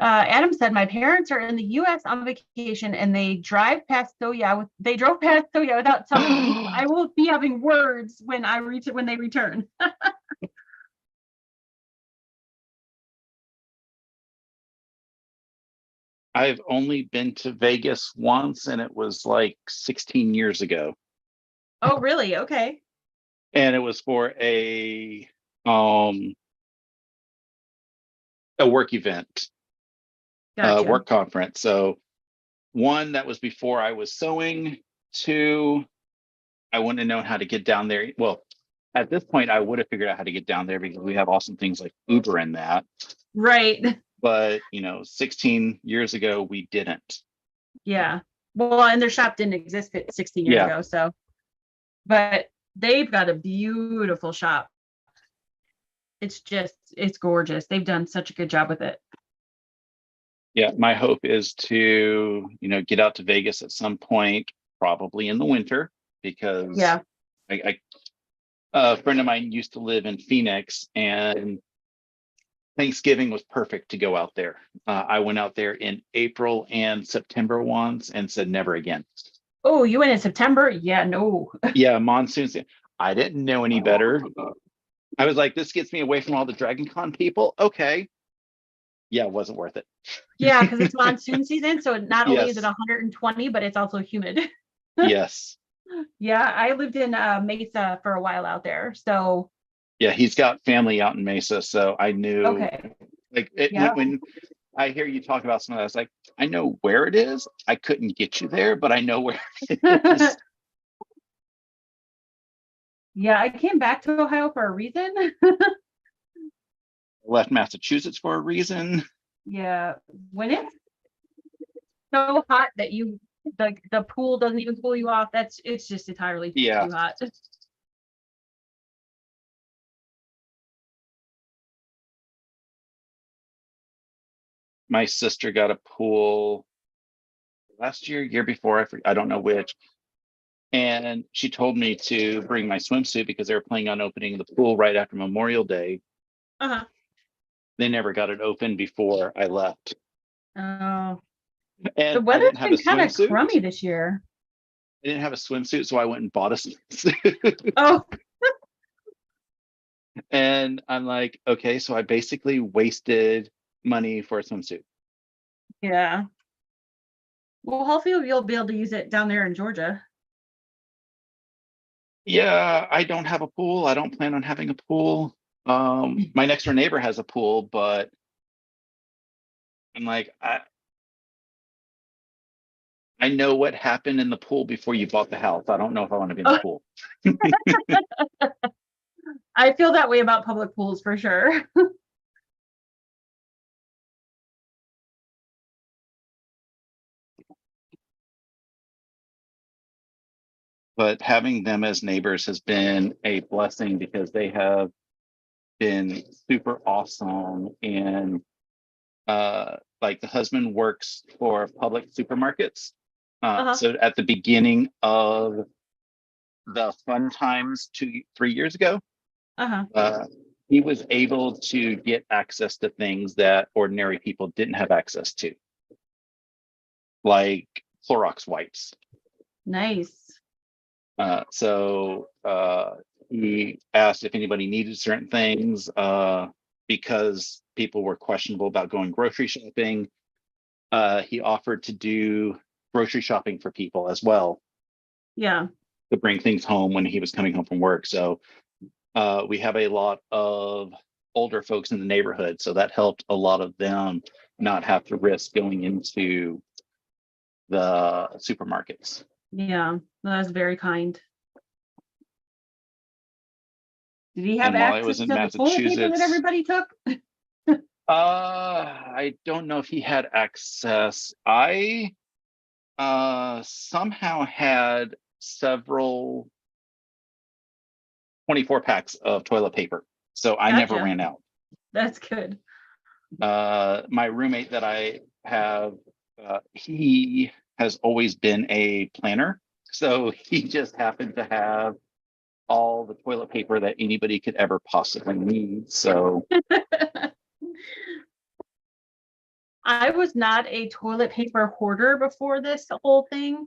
Speaker 1: Adam said, my parents are in the U.S. on vacation and they drove past Soya without telling me. I will be having words when they return.
Speaker 2: I've only been to Vegas once and it was like 16 years ago.
Speaker 1: Oh, really? Okay.
Speaker 2: And it was for a work event,
Speaker 1: Gotcha.
Speaker 2: work conference. So one, that was before I was sewing. Two, I wouldn't have known how to get down there. Well, at this point, I would have figured out how to get down there because we have awesome things like Uber and that.
Speaker 1: Right.
Speaker 2: But 16 years ago, we didn't.
Speaker 1: Yeah. Well, and their shop didn't exist 16 years ago. So, but they've got a beautiful shop. It's gorgeous. They've done such a good job with it.
Speaker 2: Yeah, my hope is to, get out to Vegas at some point, probably in the winter, because a friend of mine used to live in Phoenix, and Thanksgiving was perfect to go out there. I went out there in April and September once and said never again.
Speaker 1: Oh, you went in September? Yeah, no.
Speaker 2: Yeah, monsoons. I didn't know any better. I was like, this gets me away from all the Dragon Con people. Okay. Yeah, it wasn't worth it.
Speaker 1: Yeah, because it's monsoon season. So not only
Speaker 2: Yes.
Speaker 1: is it 120, but it's also humid.
Speaker 2: Yes.
Speaker 1: Yeah, I lived in Mesa for a while out there. So
Speaker 2: yeah, he's got family out in Mesa. So I knew,
Speaker 1: okay.
Speaker 2: like when I hear you talk about some of that, I was like, I know where it is. I couldn't get you there, but I know where it is.
Speaker 1: Yeah, I came back to Ohio for a reason.
Speaker 2: Left Massachusetts for a reason.
Speaker 1: Yeah, when it's so hot that the pool doesn't even cool you off, it's just entirely too hot.
Speaker 2: My sister got a pool last year before, I don't know which. And she told me to bring my swimsuit because they were planning on opening the pool right after Memorial Day.
Speaker 1: Uh-huh.
Speaker 2: they never got it open before I left.
Speaker 1: Oh, the
Speaker 2: And I
Speaker 1: weather's
Speaker 2: didn't have a
Speaker 1: been kind of
Speaker 2: swimsuit.
Speaker 1: crummy this year.
Speaker 2: I didn't have a swimsuit, so I went and bought a swimsuit.
Speaker 1: Oh,
Speaker 2: And I'm like, okay, so I basically wasted money for a swimsuit.
Speaker 1: yeah. Well, hopefully you'll be able to use it down there in Georgia.
Speaker 2: Yeah, I don't have a pool. I don't plan on having a pool. My next door neighbor has a pool, but I'm like, I know what happened in the pool before you bought the house. I don't know if I want to be in the
Speaker 1: Oh,
Speaker 2: pool.
Speaker 1: I feel that way about public pools for sure.
Speaker 2: But having them as neighbors has been a blessing because they have been super awesome. And like the husband works for public supermarkets.
Speaker 1: Uh-huh.
Speaker 2: So at the beginning of the fun times 3 years ago,
Speaker 1: Uh-huh.
Speaker 2: uh, he was able to get access to things that ordinary people didn't have access to, like Clorox wipes.
Speaker 1: Nice.
Speaker 2: So he asked if anybody needed certain things because people were questionable about going grocery shopping. He offered to do grocery shopping for people as well
Speaker 1: Yeah.
Speaker 2: to bring things home when he was coming home from work. So we have a lot of older folks in the neighborhood, so that helped a lot of them not have to risk going into the supermarkets.
Speaker 1: Yeah. That's very kind. Did he have
Speaker 2: And while I
Speaker 1: access
Speaker 2: was in
Speaker 1: to the toilet paper that
Speaker 2: Massachusetts,
Speaker 1: everybody took?
Speaker 2: I don't know if he had access. I somehow had several 24 packs of toilet paper, so I never
Speaker 1: Gotcha.
Speaker 2: ran out.
Speaker 1: That's good.
Speaker 2: My roommate that I have, he has always been a planner, so he just happened to have all the toilet paper that anybody could ever possibly need. So
Speaker 1: I was not a toilet paper hoarder before this whole thing,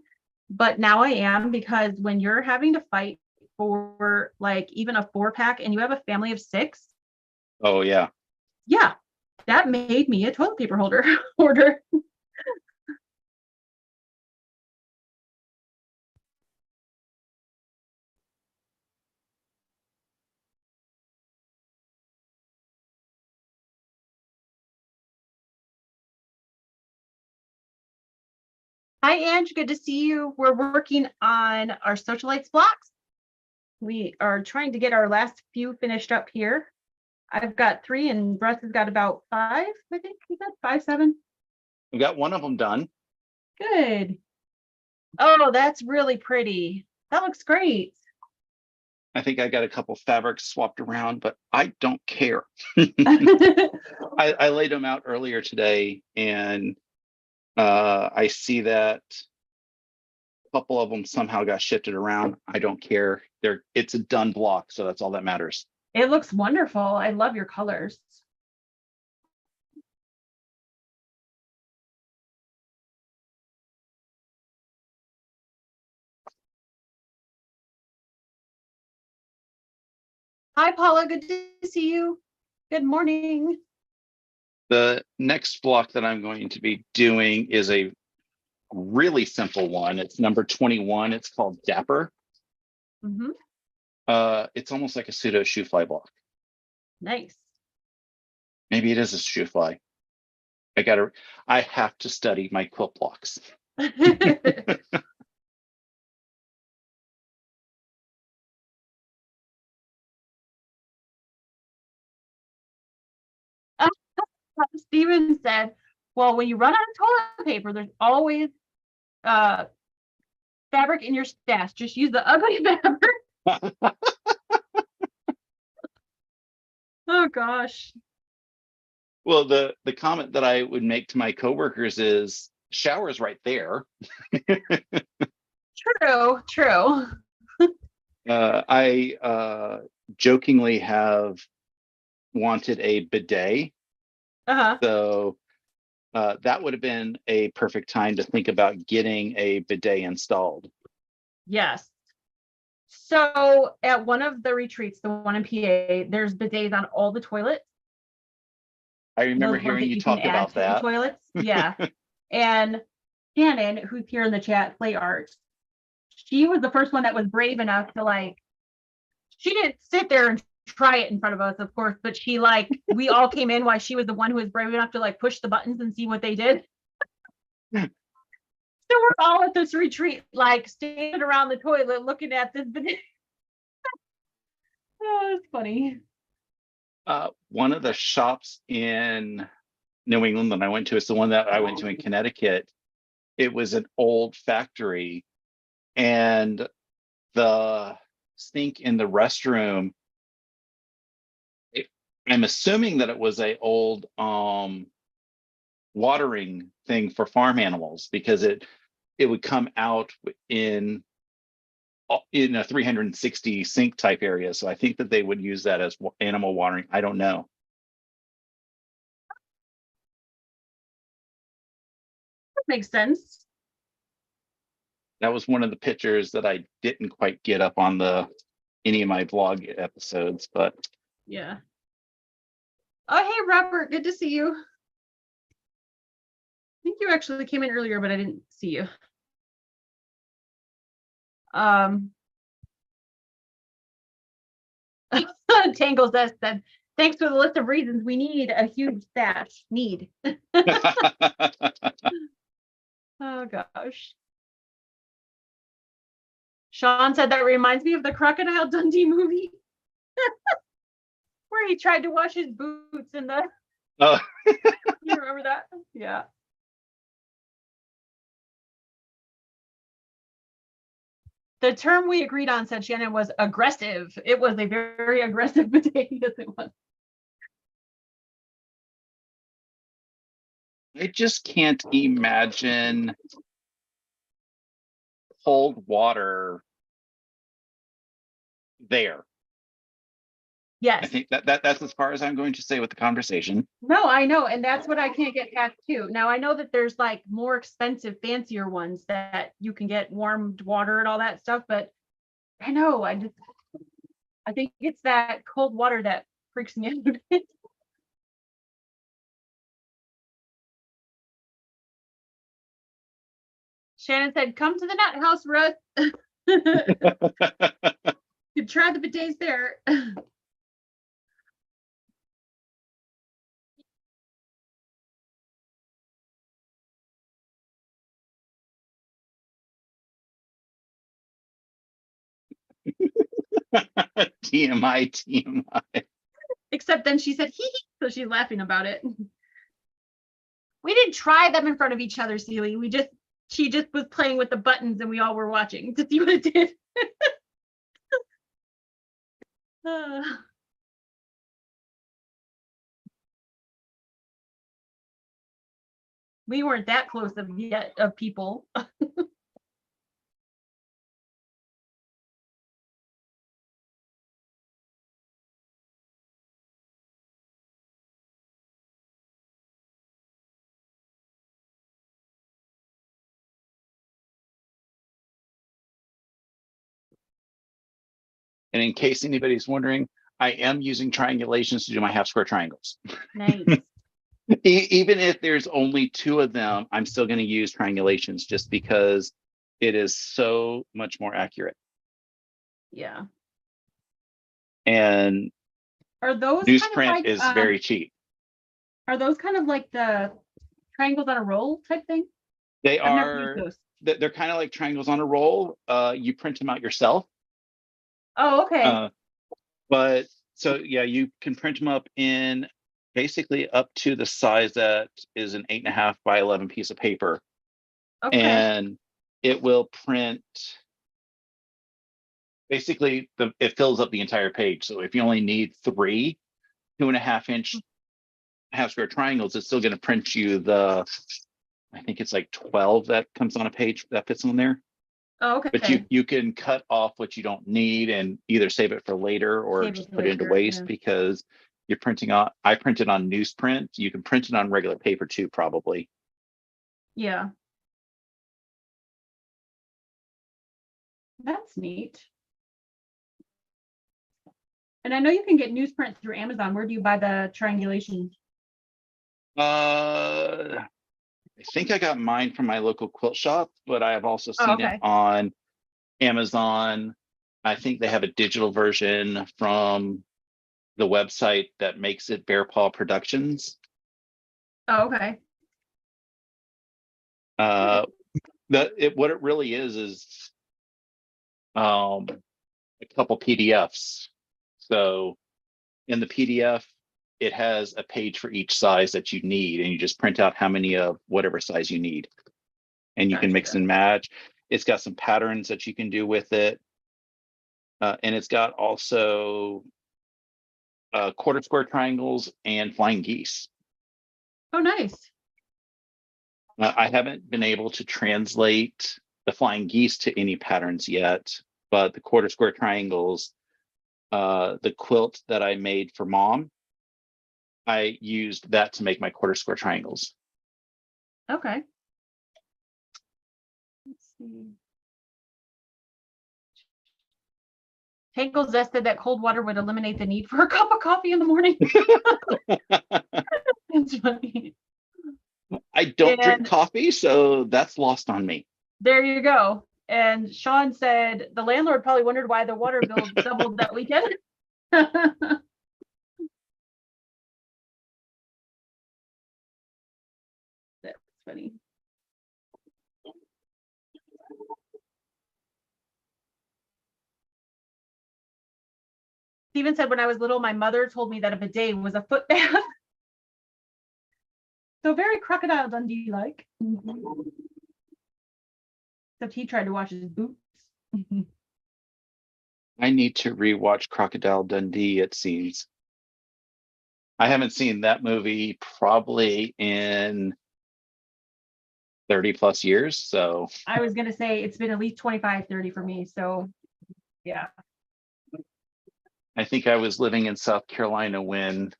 Speaker 1: but now I am because when you're having to fight for like even a 4-pack and you have a family of 6,
Speaker 2: oh yeah.
Speaker 1: yeah, that made me a toilet paper holder hoarder. Hi, Ange. Good to see you. We're working on our Sewcialites blocks. We are trying to get our last few finished up here. I've got 3 and Russ has got about 5, I think he said 5, 7.
Speaker 2: We got one of them done.
Speaker 1: Good. Oh, that's really pretty. That looks great.
Speaker 2: I think I got a couple fabrics swapped around, but I don't care. I laid them out earlier today, and I see that a couple of them somehow got shifted around. I don't care. It's a done block, so that's all that matters.
Speaker 1: It looks wonderful. I love your colors. Hi, Paula. Good to see you. Good morning.
Speaker 2: The next block that I'm going to be doing is a really simple one. It's number 21. It's called Dapper.
Speaker 1: Mm-hmm.
Speaker 2: It's almost like a pseudo shoe fly block.
Speaker 1: Nice.
Speaker 2: Maybe it is a shoe fly. I have to study my quilt blocks.
Speaker 1: Steven said, well, when you run out of toilet paper, there's always fabric in your stash. Just use the ugly fabric. Oh gosh.
Speaker 2: Well, the comment that I would make to my coworkers is shower's right there.
Speaker 1: True.
Speaker 2: I jokingly have wanted a bidet
Speaker 1: Uh-huh.
Speaker 2: So that would have been a perfect time to think about getting a bidet installed.
Speaker 1: Yes. So at one of the retreats, the one in PA, there's bidets on all the toilets.
Speaker 2: I remember
Speaker 1: Those ones
Speaker 2: hearing
Speaker 1: that
Speaker 2: you
Speaker 1: you can
Speaker 2: talk
Speaker 1: add
Speaker 2: about
Speaker 1: to the
Speaker 2: that.
Speaker 1: toilets. Yeah. And Shannon, who's here in the chat, Play Art, she was the first one that was brave enough to like, she didn't sit there and try it in front of us, of course, but she like, we all came in while she was the one who was brave enough to like push the buttons and see what they did. So we're all at this retreat, like standing around the toilet looking at this bidet. Oh, it's funny.
Speaker 2: One of the shops in New England that I went to, is the one that I went to in Connecticut. It was an old factory, and the sink in the restroom, I'm assuming that it was a old watering thing for farm animals, because it would come out in a 360 sink type area. So I think that they would use that as animal watering. I don't know.
Speaker 1: That makes sense.
Speaker 2: That was one of the pictures that I didn't quite get up on any of my vlog episodes, but
Speaker 1: Yeah. Oh, hey, Robert, good to see you. I think you actually came in earlier, but I didn't see you. Tangles us said, thanks for the list of reasons we need a huge stash. Need. Oh gosh. Sean said that reminds me of the Crocodile Dundee movie where he tried to wash his boots in the.
Speaker 2: Oh.
Speaker 1: You remember that? Yeah. The term we agreed on, said Shannon, was aggressive. It was a very aggressive bidet. Yes, it was.
Speaker 2: I just can't imagine cold water there.
Speaker 1: Yes.
Speaker 2: I think that's as far as I'm going to say with the conversation.
Speaker 1: No, I know. And that's what I can't get past too. Now I know that there's like more expensive, fancier ones that you can get warmed water and all that stuff, but I know I think it's that cold water that freaks me out a bit. Shannon said, come to the nut house, Russ. You try the bidets there.
Speaker 2: TMI, TMI.
Speaker 1: Except then she said, hee hee, so she's laughing about it. We didn't try them in front of each other, Celie. She just was playing with the buttons and we all were watching to see what it did. We weren't that close of people.
Speaker 2: And in case anybody's wondering, I am using triangulations to do my half square triangles.
Speaker 1: Nice.
Speaker 2: Even if there's only two of them, I'm still going to use triangulations just because it is so much more accurate.
Speaker 1: Yeah.
Speaker 2: And
Speaker 1: are those
Speaker 2: newsprint is very cheap.
Speaker 1: Are those kind of like the triangles on a roll type thing?
Speaker 2: They are. They're kind of like triangles on a roll. You print them out yourself.
Speaker 1: Oh, okay.
Speaker 2: But so yeah, you can print them up in basically up to the size that is an 8.5 by 11 piece of paper. Okay. And it will print basically it fills up the entire page. So if you only need 3 2.5-inch half square triangles, it's still going to print you I think it's like 12 that comes on a page that fits on there.
Speaker 1: Oh, okay.
Speaker 2: But you can cut off what you don't need and either save it for later or just put it into waste, because I printed on newsprint. You can print it on regular paper too, probably.
Speaker 1: Yeah. That's neat. And I know you can get newsprint through Amazon. Where do you buy the triangulation?
Speaker 2: I think I got mine from my local quilt shop, but I have also
Speaker 1: Oh,
Speaker 2: seen it
Speaker 1: okay.
Speaker 2: on Amazon. I think they have a digital version from the website that makes it, Bear Paw Productions.
Speaker 1: Oh, okay.
Speaker 2: What it really is a couple PDFs. So in the PDF, it has a page for each size that you need, and you just print out how many of whatever size you need, and you can mix
Speaker 1: Gotcha.
Speaker 2: and match. It's got some patterns that you can do with it, and it's got also quarter square triangles and flying geese.
Speaker 1: Oh, nice.
Speaker 2: I haven't been able to translate the flying geese to any patterns yet, but the quarter square triangles, the quilt that I made for Mom, I used that to make my quarter square triangles.
Speaker 1: Okay. Let's see. Tangle Zest said that cold water would eliminate the need for a cup of coffee in the morning. That's funny.
Speaker 2: I don't drink
Speaker 1: And
Speaker 2: coffee, so that's lost on me.
Speaker 1: there you go. And Sean said the landlord probably wondered why the water bill doubled that weekend. That's funny. Steven said when I was little, my mother told me that a bidet was a foot bath. So very Crocodile Dundee like. Except he tried to wash his boots.
Speaker 2: I need to rewatch Crocodile Dundee, it seems. I haven't seen that movie probably in 30 plus years. So
Speaker 1: I was going to say it's been at least 25, 30 for me. So yeah.
Speaker 2: I think I was living in South Carolina when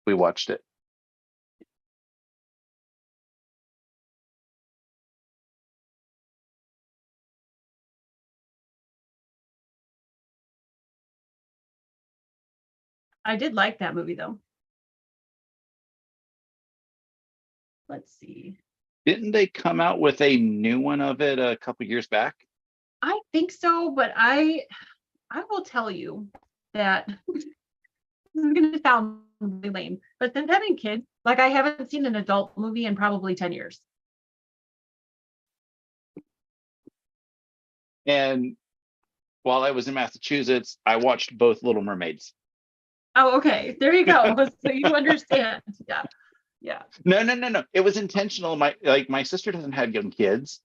Speaker 2: we watched it.
Speaker 1: I did like that movie though. Let's see.
Speaker 2: Didn't they come out with a new one of it a couple years back?
Speaker 1: I think so, but I will tell you that this is going to sound really lame, but since having kids, like I haven't seen an adult movie in probably 10 years.
Speaker 2: And while I was in Massachusetts, I watched both Little Mermaids.
Speaker 1: Oh, okay. There you go. So you understand. Yeah. Yeah.
Speaker 2: No. It was intentional. My sister doesn't have young kids.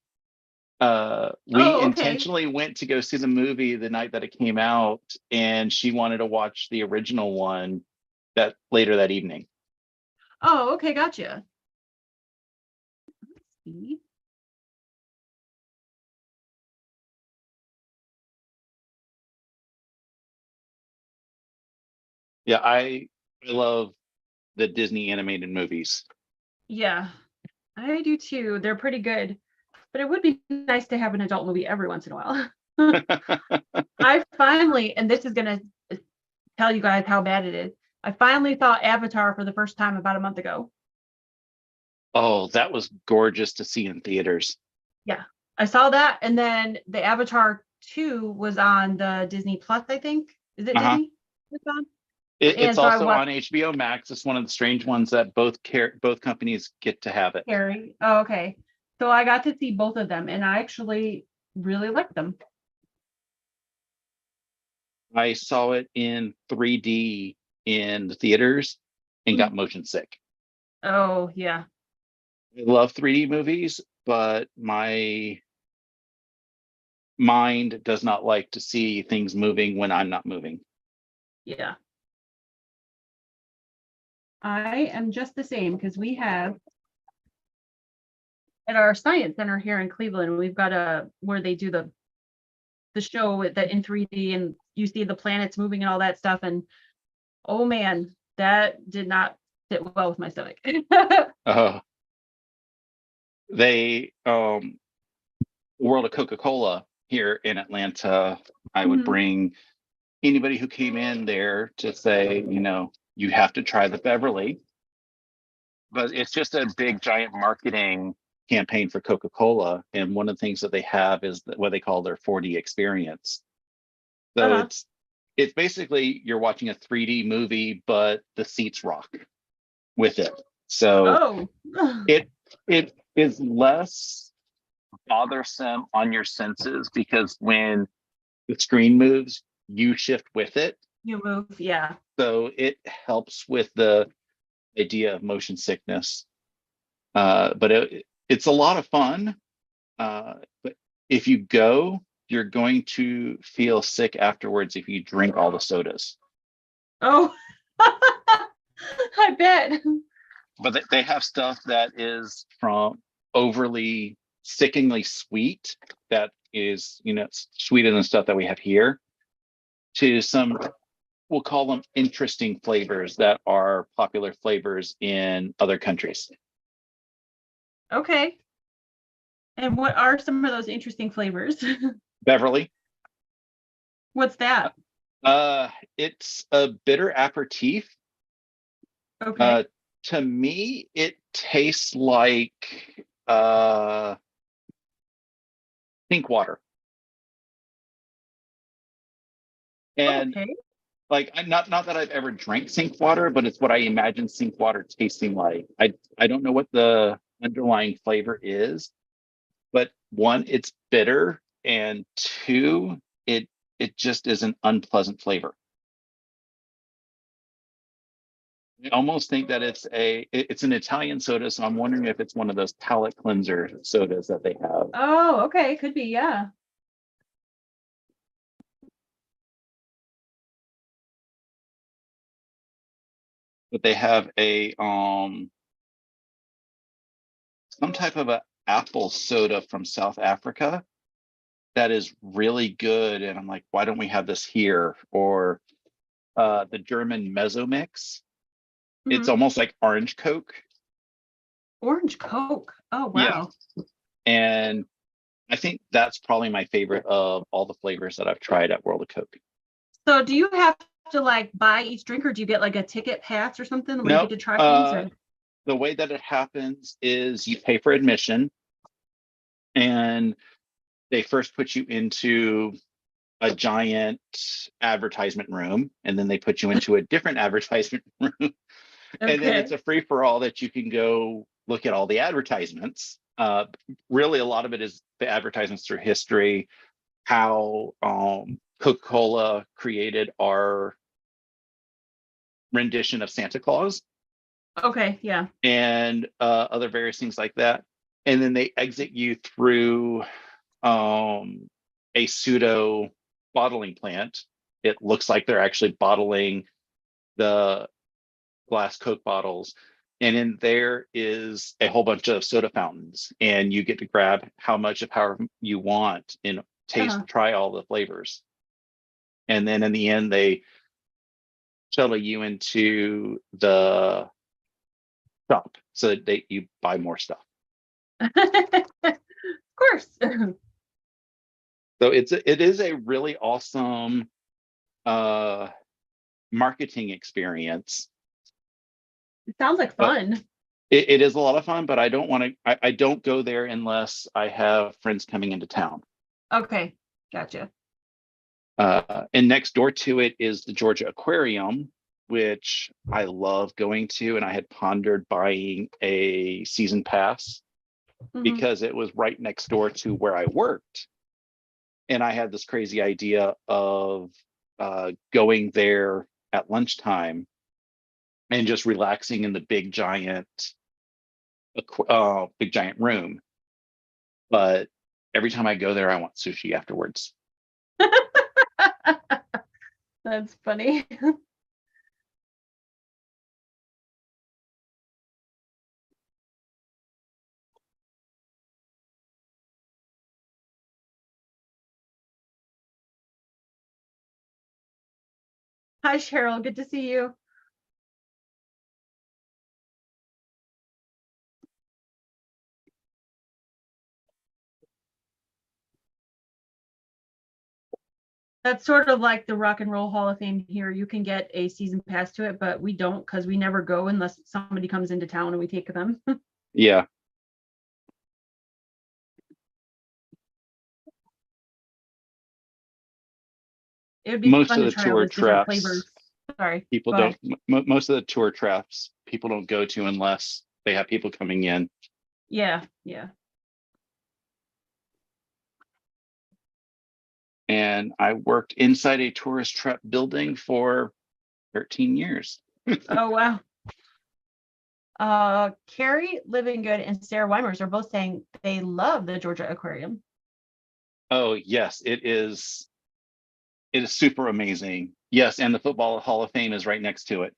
Speaker 2: We
Speaker 1: Oh, okay.
Speaker 2: intentionally went to go see the movie the night that it came out, and she wanted to watch the original one that later that evening.
Speaker 1: Oh, okay. Gotcha. Let's see.
Speaker 2: Yeah, I love the Disney animated movies.
Speaker 1: Yeah, I do too. They're pretty good, but it would be nice to have an adult movie every once in a while. I finally, and this is going to tell you guys how bad it is. I finally saw Avatar for the first time about a month ago.
Speaker 2: Oh, that was gorgeous to see in theaters.
Speaker 1: Yeah, I saw that, and then the Avatar 2 was on the Disney Plus, I think. Is it
Speaker 2: Uh-huh.
Speaker 1: Disney? It's on.
Speaker 2: It's
Speaker 1: And so I
Speaker 2: also
Speaker 1: watched
Speaker 2: on HBO Max. It's one of the strange ones that both companies get to have it.
Speaker 1: Harry. Oh, okay. So I got to see both of them, and I actually really liked them.
Speaker 2: I saw it in 3D in the theaters and got motion sick.
Speaker 1: Oh, yeah.
Speaker 2: I love 3D movies, but my mind does not like to see things moving when I'm not moving.
Speaker 1: Yeah. I am just the same because we have at our science center here in Cleveland, we've got a where they do the show that in 3D and you see the planets moving and all that stuff. And oh man, That did not fit well with my stomach.
Speaker 2: Uh, they World of Coca-Cola here in Atlanta, I would
Speaker 1: Mhm.
Speaker 2: bring anybody who came in there to say, you have to try the Beverly. But it's just a big giant marketing campaign for Coca-Cola. And one of the things that they have is what they call their 4D experience. So
Speaker 1: Uh-huh.
Speaker 2: it's basically you're watching a 3D movie, but the seats rock with it. So
Speaker 1: Oh.
Speaker 2: it it is less bothersome on your senses because when the screen moves, you shift with it.
Speaker 1: You move, yeah.
Speaker 2: So it helps with the idea of motion sickness. But it's a lot of fun. But if you go, you're going to feel sick afterwards if you drink all the sodas.
Speaker 1: Oh, I bet.
Speaker 2: But they have stuff that is from overly sickeningly sweet, that is, sweeter than stuff that we have here, to some, we'll call them interesting flavors that are popular flavors in other countries.
Speaker 1: Okay. And what are some of those interesting flavors?
Speaker 2: Beverly,
Speaker 1: What's that?
Speaker 2: it's a bitter aperitif.
Speaker 1: Okay.
Speaker 2: To me, it tastes like pink water. And
Speaker 1: Okay.
Speaker 2: like, I'm not that I've ever drank sink water, but it's what I imagine sink water tasting like. I don't know what the underlying flavor is, but one, it's bitter, and two, it just is an unpleasant flavor. I almost think that it's an Italian soda, so I'm wondering if it's one of those palate cleanser sodas that they have.
Speaker 1: Oh, okay. Could be, yeah.
Speaker 2: But they have a some type of a apple soda from South Africa that is really good, and I'm like, why don't we have this here? Or the German mezzo mix. It's
Speaker 1: Mhm.
Speaker 2: almost like orange Coke.
Speaker 1: Orange Coke. Oh,
Speaker 2: Yeah,
Speaker 1: wow.
Speaker 2: and I think that's probably my favorite of all the flavors that I've tried at World of Coke.
Speaker 1: So do you have to like buy each drink, or do you get like a ticket pass or something where you
Speaker 2: No,
Speaker 1: get to try things? Or
Speaker 2: the way that it happens is you pay for admission, and they first put you into a giant advertisement room, and then they put you into a different advertisement room, and then it's
Speaker 1: okay.
Speaker 2: a free for all that you can go look at all the advertisements. Really, a lot of it is the advertisements through history, how Coca-Cola created our rendition of Santa Claus,
Speaker 1: Okay, yeah.
Speaker 2: and other various things like that. And then they exit you through a pseudo bottling plant. It looks like they're actually bottling the glass Coke bottles. And in there is a whole bunch of soda fountains, and you get to grab how much of however you want and
Speaker 1: Uh-huh.
Speaker 2: try all the flavors. And then in the end, they shuttle you into the shop so that you buy more stuff.
Speaker 1: Of course.
Speaker 2: So it is a really awesome uh, marketing experience.
Speaker 1: It sounds like
Speaker 2: But
Speaker 1: fun.
Speaker 2: it is a lot of fun, but I don't want to, I don't go there unless I have friends coming into town.
Speaker 1: Okay, gotcha.
Speaker 2: And next door to it is the Georgia Aquarium, which I love going to. And I had pondered buying a season pass
Speaker 1: Mhm.
Speaker 2: because it was right next door to where I worked. And I had this crazy idea of going there at lunchtime and just relaxing in the big giant room. But every time I go there, I want sushi afterwards.
Speaker 1: That's funny. Hi, Cheryl. Good to see you. That's sort of like the Rock and Roll Hall of Fame here. You can get a season pass to it, but we don't because we never go unless somebody comes into town and we take them.
Speaker 2: Yeah.
Speaker 1: It would be
Speaker 2: Most
Speaker 1: fun
Speaker 2: of
Speaker 1: to
Speaker 2: the
Speaker 1: try all
Speaker 2: tour
Speaker 1: those different flavors.
Speaker 2: traps,
Speaker 1: Sorry,
Speaker 2: people
Speaker 1: go ahead.
Speaker 2: don't, most of the tour traps, people don't go to unless they have people coming in.
Speaker 1: Yeah, yeah.
Speaker 2: And I worked inside a tourist trap building for 13 years.
Speaker 1: Oh wow. Carrie Living Good and Sarah Weimers are both saying they love the Georgia Aquarium.
Speaker 2: Oh, yes, it is. It is super amazing. Yes, and the Football Hall of Fame is right next to it.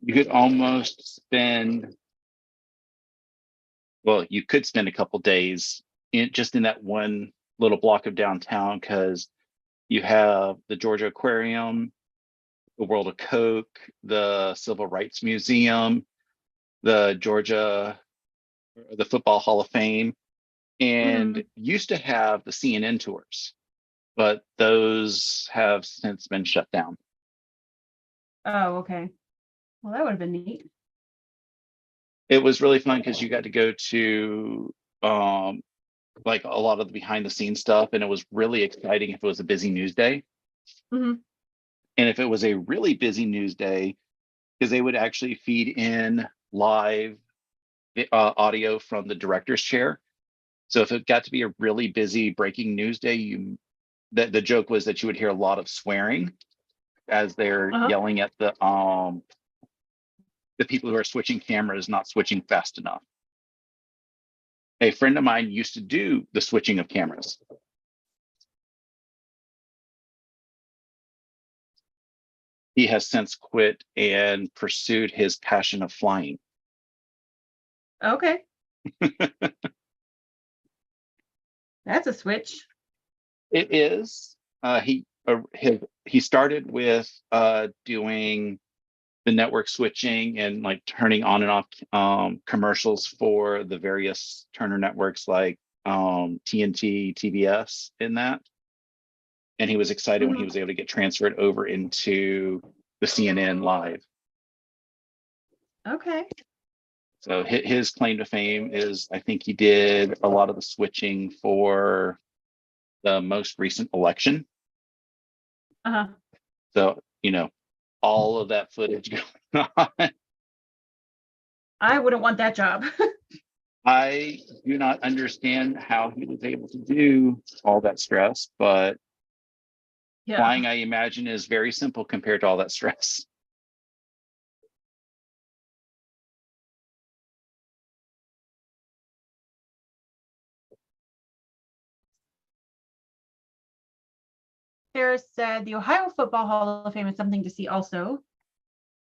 Speaker 2: You could almost spend, well, you could spend a couple days in just in that one little block of downtown because you have the Georgia Aquarium, the World of Coke, the Civil Rights Museum, the Georgia, the Football Hall of Fame, and
Speaker 1: Mhm.
Speaker 2: used to have the CNN tours, but those have since been shut down.
Speaker 1: Oh, okay. Well, that would have been neat.
Speaker 2: It was really fun because you got to go to um, like a lot of the behind the scenes stuff, and it was really exciting if it was a busy news day.
Speaker 1: Hmm.
Speaker 2: And if it was a really busy news day, because they would actually feed in live audio from the director's chair. So if it got to be a really busy breaking news day, the joke was that you would hear a lot of swearing as they're
Speaker 1: Uh-huh.
Speaker 2: yelling at the people who are switching cameras not switching fast enough. A friend of mine used to do the switching of cameras. He has since quit and pursued his passion of flying.
Speaker 1: Okay. That's a switch.
Speaker 2: It is. He started with doing the network switching and like turning on and off commercials for the various Turner networks like TNT, TBS in that. And he was excited when he
Speaker 1: Mhm.
Speaker 2: was able to get transferred over into the CNN live.
Speaker 1: Okay.
Speaker 2: So his claim to fame is I think he did a lot of the switching for the most recent election.
Speaker 1: Uh-huh.
Speaker 2: So, all of that footage going on.
Speaker 1: I wouldn't want that job.
Speaker 2: I do not understand how he was able to do all that stress, but
Speaker 1: Yeah.
Speaker 2: flying, I imagine, is very simple compared to all that stress.
Speaker 1: Sarah said the Ohio Football Hall of Fame is something to see also.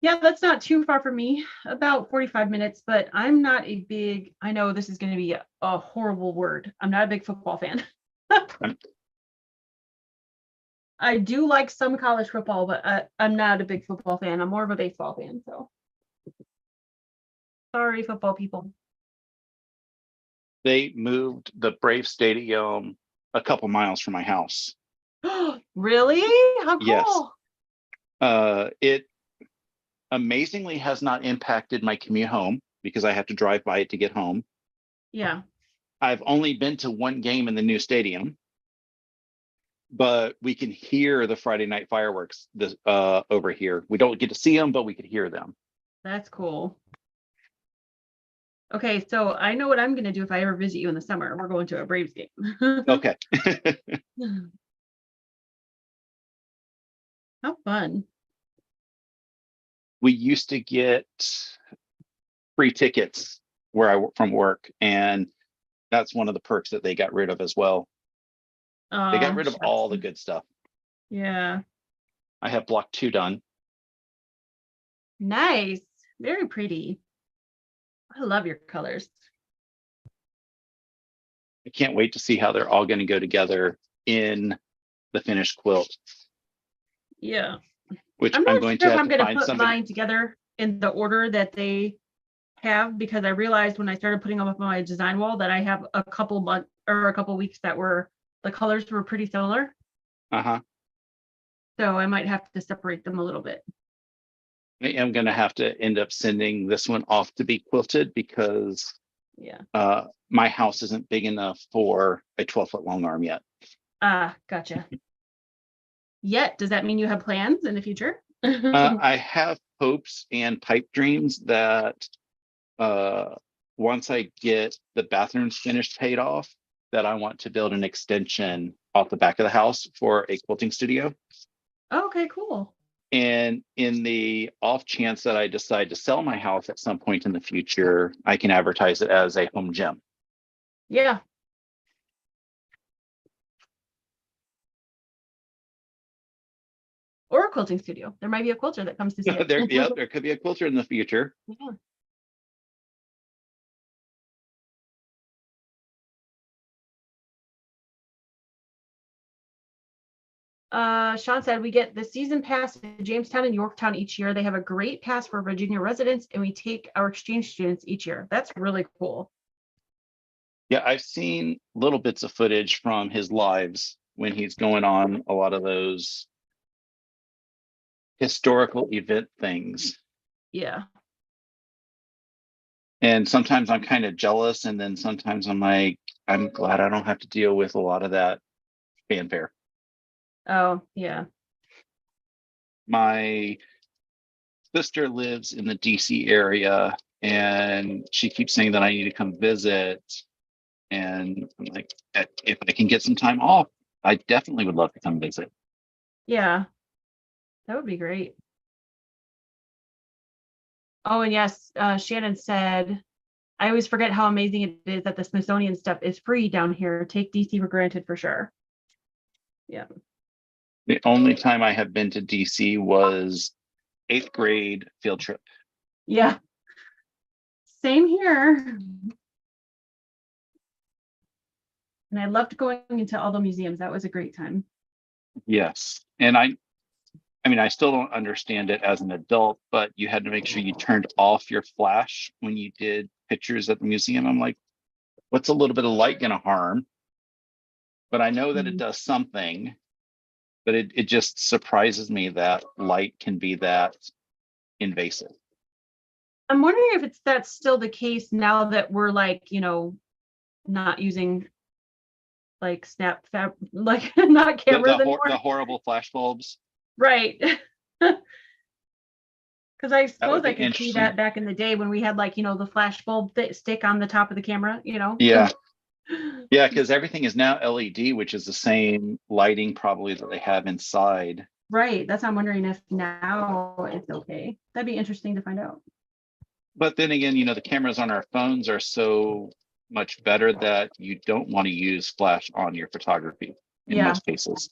Speaker 1: Yeah, that's not too far from me, about 45 minutes, but I'm not a big, I know this is going to be a horrible word. I'm not a big football fan. I do like some college football, but I'm not a big football fan. I'm more of a baseball fan. So sorry, football people.
Speaker 2: They moved the Brave Stadium a couple miles from my house.
Speaker 1: Really? How
Speaker 2: Yes.
Speaker 1: cool.
Speaker 2: It amazingly has not impacted my commute home because I have to drive by it to get home.
Speaker 1: Yeah.
Speaker 2: I've only been to one game in the new stadium, but we can hear the Friday night fireworks over here. We don't get to see them, but we could hear them.
Speaker 1: That's cool. Okay, so I know what I'm going to do if I ever visit you in the summer. We're going to a Braves game.
Speaker 2: Okay.
Speaker 1: How fun.
Speaker 2: We used to get free tickets where I work from work, and that's one of the perks that they got rid of as well. They got
Speaker 1: Oh,
Speaker 2: rid of
Speaker 1: shucks.
Speaker 2: all the good stuff.
Speaker 1: Yeah.
Speaker 2: I have block 2 done.
Speaker 1: Nice. Very pretty. I love your colors.
Speaker 2: I can't wait to see how they're all going to go together in the finished quilt,
Speaker 1: Yeah.
Speaker 2: which
Speaker 1: I'm
Speaker 2: I'm
Speaker 1: not
Speaker 2: going
Speaker 1: sure
Speaker 2: to
Speaker 1: if
Speaker 2: have
Speaker 1: I'm
Speaker 2: to
Speaker 1: going to
Speaker 2: find
Speaker 1: put
Speaker 2: somebody.
Speaker 1: mine together in the order that they have, because I realized when I started putting them up on my design wall that I have a couple months or a couple weeks that the colors were pretty similar.
Speaker 2: Uh-huh.
Speaker 1: So I might have to separate them a little bit.
Speaker 2: I am going to have to end up sending this one off to be quilted because
Speaker 1: Yeah.
Speaker 2: my house isn't big enough for a 12-foot long arm yet.
Speaker 1: Gotcha. Yet, does that mean you have plans in the future?
Speaker 2: I have hopes and pipe dreams that once I get the bathrooms finished paid off, that I want to build an extension off the back of the house for a quilting studio.
Speaker 1: Okay, cool.
Speaker 2: And in the off chance that I decide to sell my house at some point in the future, I can advertise it as a home gym.
Speaker 1: Yeah. Or a quilting studio. There might be a quilter that comes to see it.
Speaker 2: There could be a quilter in the future.
Speaker 1: Yeah. Sean said we get the season pass to Jamestown and Yorktown each year. They have a great pass for Virginia residents, and we take our exchange students each year. That's really cool.
Speaker 2: Yeah, I've seen little bits of footage from his lives when he's going on a lot of those historical event things.
Speaker 1: Yeah.
Speaker 2: And sometimes I'm kind of jealous, and then sometimes I'm like, I'm glad I don't have to deal with a lot of that fanfare.
Speaker 1: Oh, yeah.
Speaker 2: My sister lives in the DC area, and she keeps saying that I need to come visit. And I'm like, if I can get some time off, I definitely would love to come visit.
Speaker 1: Yeah. That would be great. Oh, and yes, Shannon said, I always forget how amazing it is that the Smithsonian stuff is free down here. Take DC for granted for sure. Yeah.
Speaker 2: The only time I have been to DC was 8th grade field trip.
Speaker 1: Yeah. Same here. And I loved going into all the museums. That was a great time.
Speaker 2: Yes. And I mean, I still don't understand it as an adult, but you had to make sure you turned off your flash when you did pictures at the museum. I'm like, what's a little bit of light going to harm? But I know that it does something, but it just surprises me that light can be that invasive.
Speaker 1: I'm wondering if that's still the case now that we're like, not using like like not cameras anymore.
Speaker 2: The horrible flash bulbs.
Speaker 1: Right. Because I
Speaker 2: That would
Speaker 1: suppose
Speaker 2: be
Speaker 1: I could see
Speaker 2: interesting.
Speaker 1: that back in the day when we had like, the flash bulb stick on the top of the camera,
Speaker 2: Yeah. Yeah, because everything is now LED, which is the same lighting probably that they have inside.
Speaker 1: Right. That's I'm wondering if now it's okay. That'd be interesting to find out.
Speaker 2: But then again, the cameras on our phones are so much better that you don't want to use flash on your photography in most cases.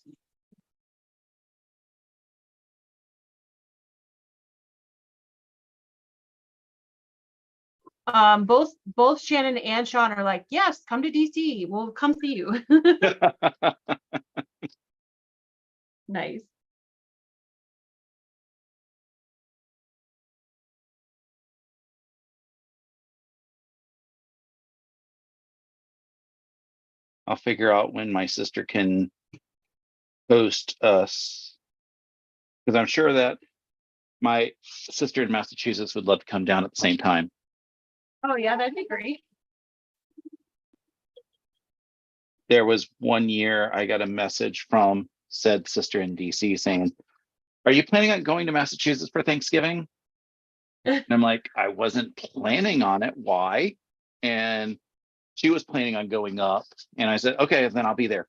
Speaker 1: Both Shannon and Sean are like, yes, come to DC. We'll come see you. Nice.
Speaker 2: I'll figure out when my sister can host us, because I'm sure that my sister in Massachusetts would love to come down at the same time.
Speaker 1: Oh yeah, that'd be great.
Speaker 2: There was one year I got a message from said sister in DC saying, are you planning on going to Massachusetts for Thanksgiving? And I'm like, I wasn't planning on it. Why? And she was planning on going up. And I said, okay, then I'll be there.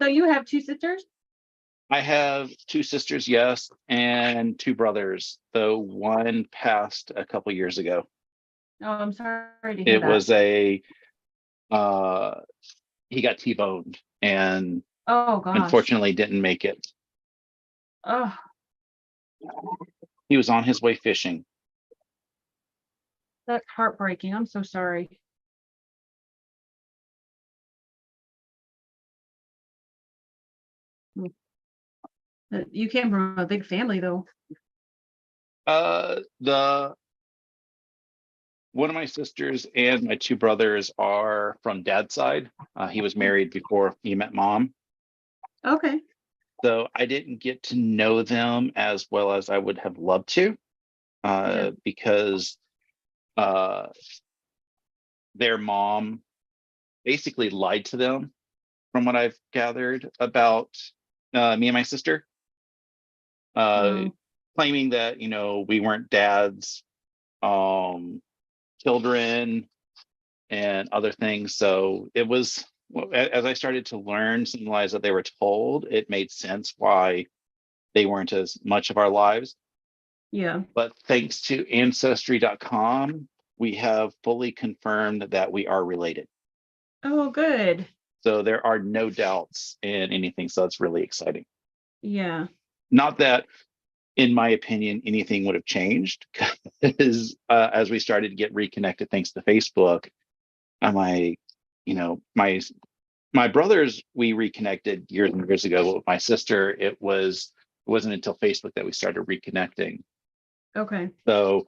Speaker 1: So you have two sisters?
Speaker 2: I have two sisters, yes, and two brothers, though one passed a couple years ago.
Speaker 1: Oh, I'm sorry to hear
Speaker 2: It
Speaker 1: that.
Speaker 2: was he got T-boned and
Speaker 1: Oh gosh.
Speaker 2: unfortunately didn't make it.
Speaker 1: Oh,
Speaker 2: He was on his way fishing.
Speaker 1: that's heartbreaking. I'm so sorry. You came from a big family though.
Speaker 2: The one of my sisters and my two brothers are from dad's side. He was married before he met mom.
Speaker 1: Okay.
Speaker 2: So I didn't get to know them as well as I would have loved to,
Speaker 1: Yeah.
Speaker 2: because uh, their mom basically lied to them, from what I've gathered, about me and my sister, uh,
Speaker 1: Oh,
Speaker 2: claiming that, we weren't dad's children and other things. So it was, as I started to learn some lies that they were told, it made sense why they weren't as much of our lives.
Speaker 1: yeah.
Speaker 2: But thanks to ancestry.com, we have fully confirmed that we are related.
Speaker 1: Oh, good.
Speaker 2: So there are no doubts in anything. So that's really exciting.
Speaker 1: Yeah.
Speaker 2: Not that, in my opinion, anything would have changed, because as we started to get reconnected thanks to Facebook, I'm like, my brothers, we reconnected years and years ago. But with my sister, it wasn't until Facebook that we started reconnecting.
Speaker 1: Okay.
Speaker 2: So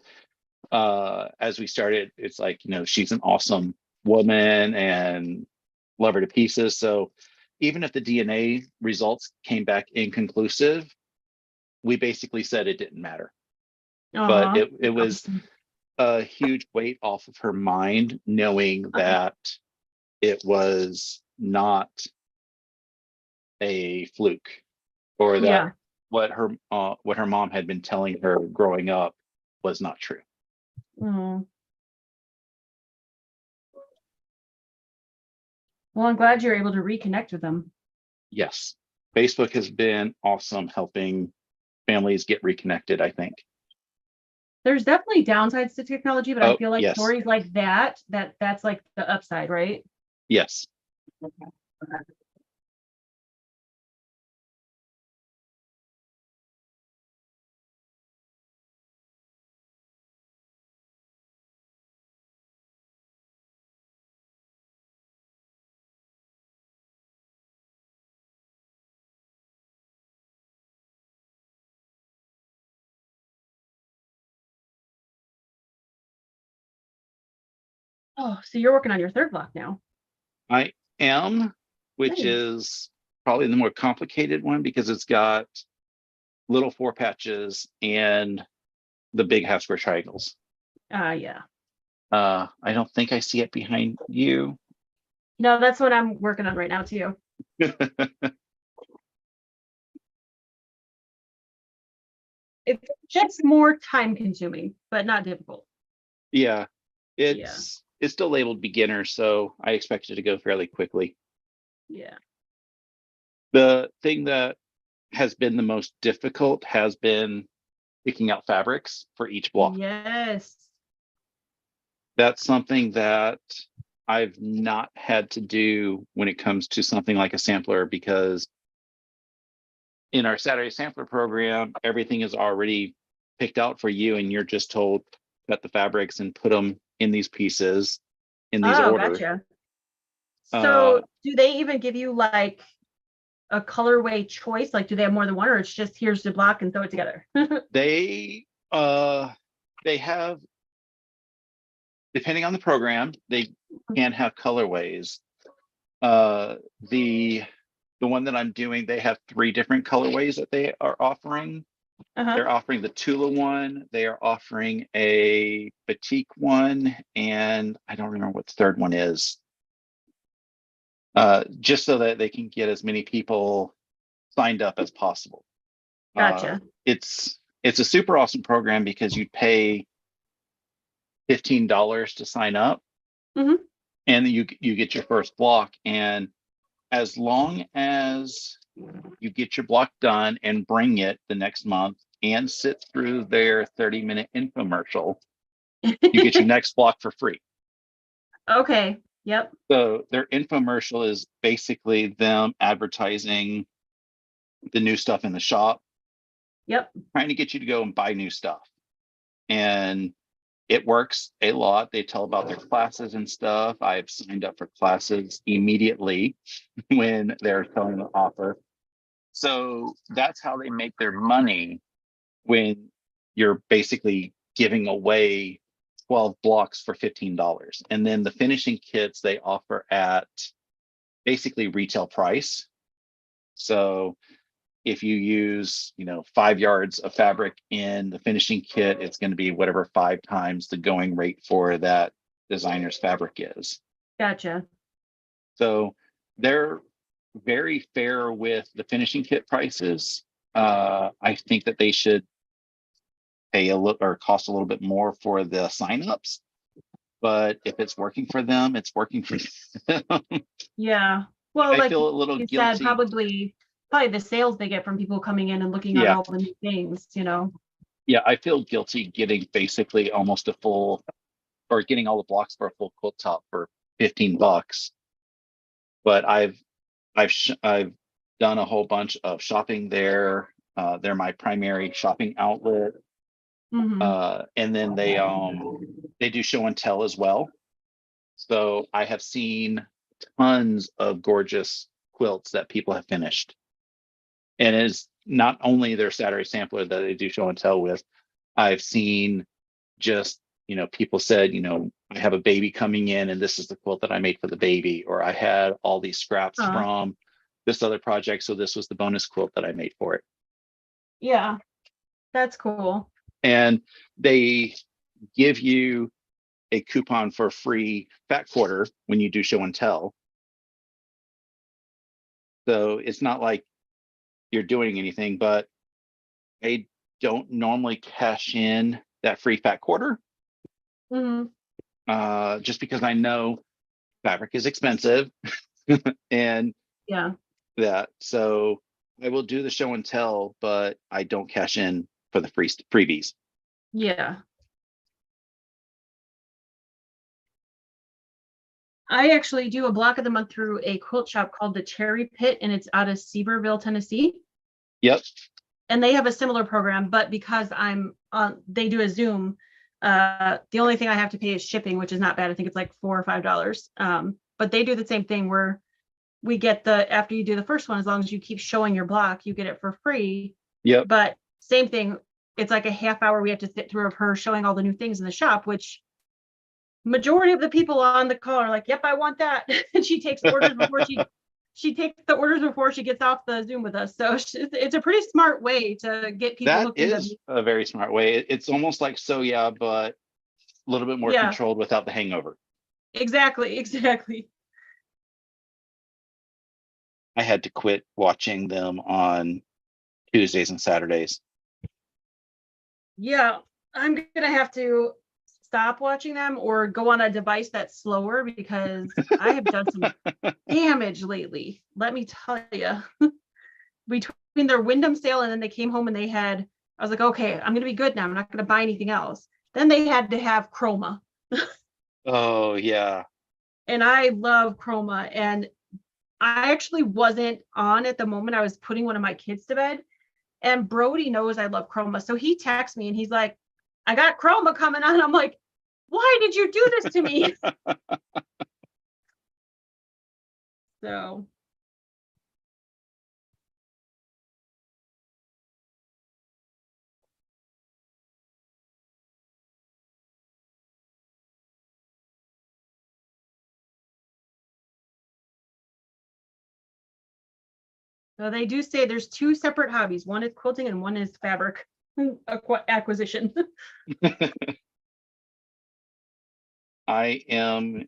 Speaker 2: as we started, it's like, she's an awesome woman and love her to pieces. So even if the DNA results came back inconclusive, we basically said it didn't matter. But
Speaker 1: Uh-huh.
Speaker 2: it was a huge weight off of her mind, knowing
Speaker 1: Uh-huh.
Speaker 2: that it was not a fluke, or that
Speaker 1: Yeah.
Speaker 2: what her mom had been telling her growing up was not true.
Speaker 1: Oh. Well, I'm glad you're able to reconnect with them.
Speaker 2: Yes, Facebook has been awesome helping families get reconnected, I think.
Speaker 1: There's definitely downsides to technology, but I
Speaker 2: Oh,
Speaker 1: feel like
Speaker 2: yes,
Speaker 1: stories like that's like the upside, right?
Speaker 2: yes.
Speaker 1: Oh, so you're working on your third block now.
Speaker 2: I am, which
Speaker 1: Nice.
Speaker 2: is probably the more complicated one, because it's got little four patches and the big half square triangles.
Speaker 1: Yeah.
Speaker 2: I don't think I see it behind you.
Speaker 1: No, that's what I'm working on right now too. It's just more time consuming, but not difficult.
Speaker 2: Yeah,
Speaker 1: Yeah.
Speaker 2: it's still labeled beginner, so I expect it to go fairly quickly.
Speaker 1: Yeah.
Speaker 2: The thing that has been the most difficult has been picking out fabrics for each block.
Speaker 1: Yes.
Speaker 2: That's something that I've not had to do when it comes to something like a sampler, because in our Saturday sampler program, everything is already picked out for you, and you're just told, cut the fabrics and put them in these pieces in these
Speaker 1: Oh,
Speaker 2: order.
Speaker 1: gotcha.
Speaker 2: Uh,
Speaker 1: So do they even give you like a colorway choice? Like, do they have more than one, or it's just here's the block and throw it together?
Speaker 2: they uh, they have, depending on the program, they can have colorways. Uh, the the one that I'm doing, they have three different colorways that they are offering.
Speaker 1: Uh-huh.
Speaker 2: They're offering the Tula one, they are offering a batik one, and I don't remember what the third one is. Just so that they can get as many people signed up as possible. Uh,
Speaker 1: Gotcha.
Speaker 2: it's a super awesome program, because you pay $15 to sign up,
Speaker 1: Hmm.
Speaker 2: and you get your first block. And as long as you get your block done and bring it the next month and sit through their 30-minute infomercial, you get your next block for free.
Speaker 1: Okay. Yep.
Speaker 2: So their infomercial is basically them advertising the new stuff in the shop,
Speaker 1: Yep.
Speaker 2: trying to get you to go and buy new stuff. And it works a lot. They tell about their classes and stuff. I've signed up for classes immediately when they're selling the offer. So that's how they make their money, when you're basically giving away 12 blocks for $15. And then the finishing kits they offer at basically retail price. So if you use, 5 yards of fabric in the finishing kit, it's going to be whatever 5 times the going rate for that designer's fabric is.
Speaker 1: Gotcha.
Speaker 2: So they're very fair with the finishing kit prices. I think that they should pay a little or cost a little bit more for the signups, but if it's working for them, it's working for them.
Speaker 1: Yeah. Well,
Speaker 2: I
Speaker 1: like
Speaker 2: feel a little
Speaker 1: you said,
Speaker 2: guilty.
Speaker 1: probably the sales they get from people coming in and looking at
Speaker 2: Yeah.
Speaker 1: all the new things,
Speaker 2: Yeah, I feel guilty getting basically almost a full or getting all the blocks for a full quilt top for $15. But I've done a whole bunch of shopping there. They're my primary shopping outlet.
Speaker 1: Mhm.
Speaker 2: And then they do show and tell as well. So I have seen tons of gorgeous quilts that people have finished. And it's not only their Saturday sampler that they do show and tell with. I've seen just, people said, I have a baby coming in and this is the quilt that I made for the baby, or I had all these scraps
Speaker 1: Uh,
Speaker 2: from this other project, so this was the bonus quilt that I made for it.
Speaker 1: yeah, that's cool.
Speaker 2: And they give you a coupon for free fat quarter when you do show and tell. So it's not like you're doing anything, but I don't normally cash in that free fat quarter,
Speaker 1: Mhm.
Speaker 2: just because I know fabric is expensive and
Speaker 1: Yeah.
Speaker 2: that. So I will do the show and tell, but I don't cash in for the freebies.
Speaker 1: Yeah. I actually do a block of the month through a quilt shop called the Cherry Pit, and it's out of Seaverville, Tennessee.
Speaker 2: Yep.
Speaker 1: And they have a similar program, but because I'm on, they do a Zoom. The only thing I have to pay is shipping, which is not bad. I think it's like $4 or $5. But they do the same thing where we get after you do the first one, as long as you keep showing your block, you get it for free.
Speaker 2: Yep.
Speaker 1: But same thing, it's like a half hour we have to sit through of her showing all the new things in the shop, which majority of the people on the call are like, yep, I want that. And she takes orders before she takes the orders before she gets off the Zoom with us. So it's a pretty smart way to get people
Speaker 2: That
Speaker 1: hooked into.
Speaker 2: is a very smart way. It's almost like yeah, but a little bit more
Speaker 1: Yeah,
Speaker 2: controlled without the hangover.
Speaker 1: exactly.
Speaker 2: I had to quit watching them on Tuesdays and Saturdays.
Speaker 1: Yeah, I'm gonna have to stop watching them or go on a device that's slower because I have done some damage lately. Let me tell you. Between their Wyndham sale and then they came home and I was like, okay, I'm gonna be good now. I'm not gonna buy anything else. Then they had to have Chroma.
Speaker 2: Oh yeah.
Speaker 1: And I love Chroma. And I actually wasn't on at the moment. I was putting one of my kids to bed. And Brody knows I love Chroma. So he texts me and he's like, I got Chroma coming on. I'm like, why did you do this to me? So they do say there's 2 separate hobbies. One is quilting and one is fabric acquisition.
Speaker 2: I am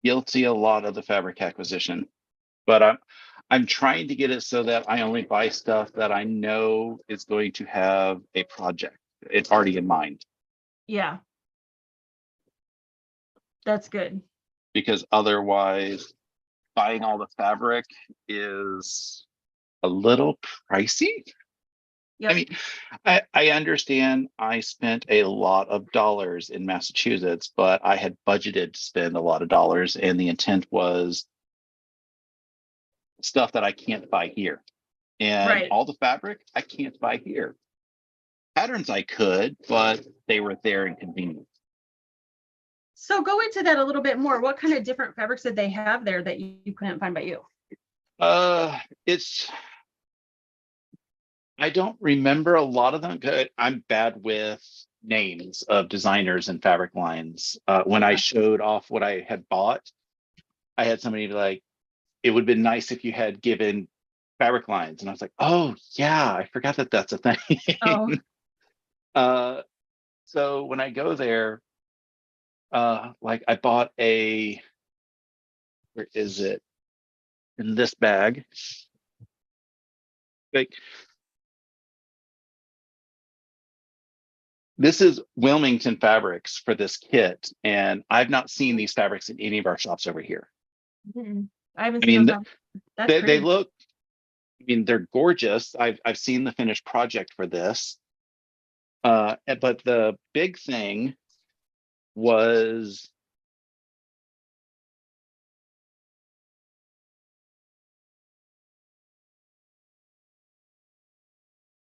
Speaker 2: guilty a lot of the fabric acquisition, but I'm trying to get it so that I only buy stuff that I know is going to have a project. It's already in mind.
Speaker 1: Yeah. That's good.
Speaker 2: Because otherwise buying all the fabric is a little pricey.
Speaker 1: Yep.
Speaker 2: I mean, I understand I spent a lot of dollars in Massachusetts, but I had budgeted to spend a lot of dollars, and the intent was stuff that I can't buy here. And
Speaker 1: Right.
Speaker 2: all the fabric I can't buy here. Patterns I could, but they were there and convenient.
Speaker 1: So go into that a little bit more. What kind of different fabrics did they have there that you couldn't find by you?
Speaker 2: It's I don't remember a lot of them. I'm bad with names of designers and fabric lines. When I
Speaker 1: Yeah.
Speaker 2: showed off what I had bought, I had somebody be like, it would have been nice if you had given fabric lines. And I was like, oh, yeah, I forgot that that's a
Speaker 1: Oh,
Speaker 2: thing. uh, so when I go there, like I bought where is it? In this bag. Like, this is Wilmington fabrics for this kit. And I've not seen these fabrics in any of our shops over here.
Speaker 1: mm-mm. I haven't
Speaker 2: I
Speaker 1: seen those
Speaker 2: mean,
Speaker 1: on. That's
Speaker 2: they
Speaker 1: pretty.
Speaker 2: look, I mean, they're gorgeous. I've seen the finished project for this. But the big thing was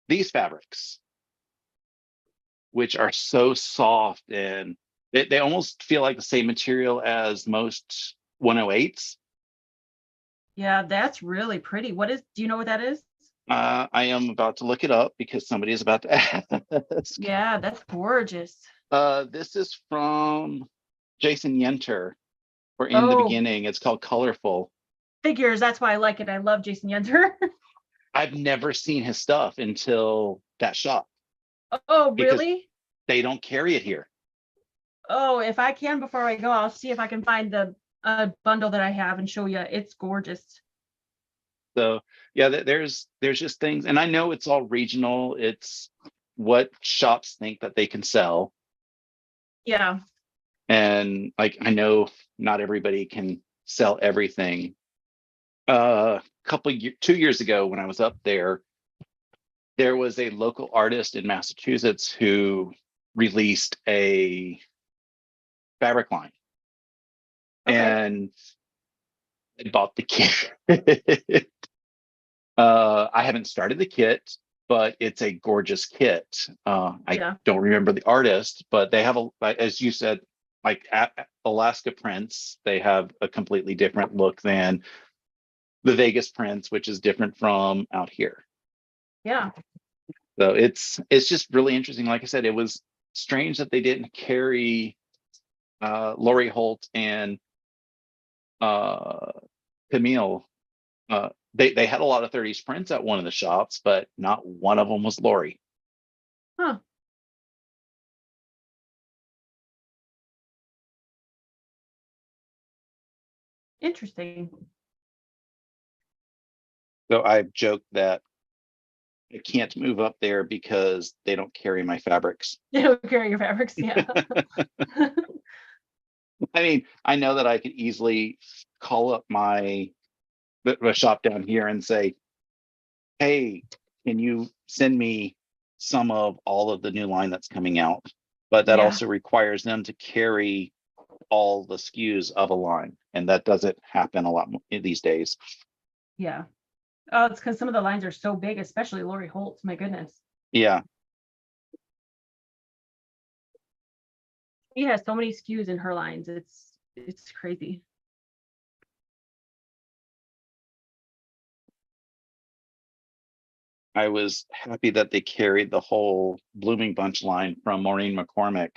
Speaker 2: these fabrics, which are so soft, and they almost feel like the same material as most 108s.
Speaker 1: Yeah, that's really pretty. Do you know what that is?
Speaker 2: I am about to look it up because somebody is about to ask.
Speaker 1: Yeah, that's gorgeous.
Speaker 2: This is from Jason Yenter for In the
Speaker 1: Oh,
Speaker 2: Beginning. It's called Colorful.
Speaker 1: figures. That's why I like it. I love Jason Yenter.
Speaker 2: I've never seen his stuff until that shop
Speaker 1: Oh,
Speaker 2: because
Speaker 1: really?
Speaker 2: they don't carry it here.
Speaker 1: Oh, if I can before I go, I'll see if I can find the bundle that I have and show you. It's gorgeous.
Speaker 2: So yeah, there's just things, and I know it's all regional. It's what shops think that they can sell,
Speaker 1: Yeah.
Speaker 2: and like I know not everybody can sell everything. Couple 2 years ago when I was up there, there was a local artist in Massachusetts who released a fabric line,
Speaker 1: Okay.
Speaker 2: and I bought the kit. I haven't started the kit, but it's a gorgeous kit. I
Speaker 1: Yeah.
Speaker 2: don't remember the artist, but they have as you said, like Alaska prints. They have a completely different look than the Vegas prints, which is different from out here.
Speaker 1: Yeah.
Speaker 2: So it's just really interesting. Like I said, it was strange that they didn't carry Lori Holt and uh, Camille. They had a lot of 30s prints at one of the shops, but not one of them was Lori.
Speaker 1: Huh. Interesting.
Speaker 2: So I've joked that I can't move up there because they don't carry my fabrics.
Speaker 1: You don't carry your fabrics. Yeah.
Speaker 2: I mean, I know that I could easily call up the shop down here and say, hey, can you send me some of all of the new line that's coming out? But that
Speaker 1: Yeah.
Speaker 2: also requires them to carry all the SKUs of a line. And that doesn't happen a lot these days.
Speaker 1: Yeah. Oh, it's because some of the lines are so big, especially Lori Holt's. My goodness.
Speaker 2: Yeah.
Speaker 1: She has so many SKUs in her lines. It's crazy.
Speaker 2: I was happy that they carried the whole Blooming Bunch line from Maureen McCormick.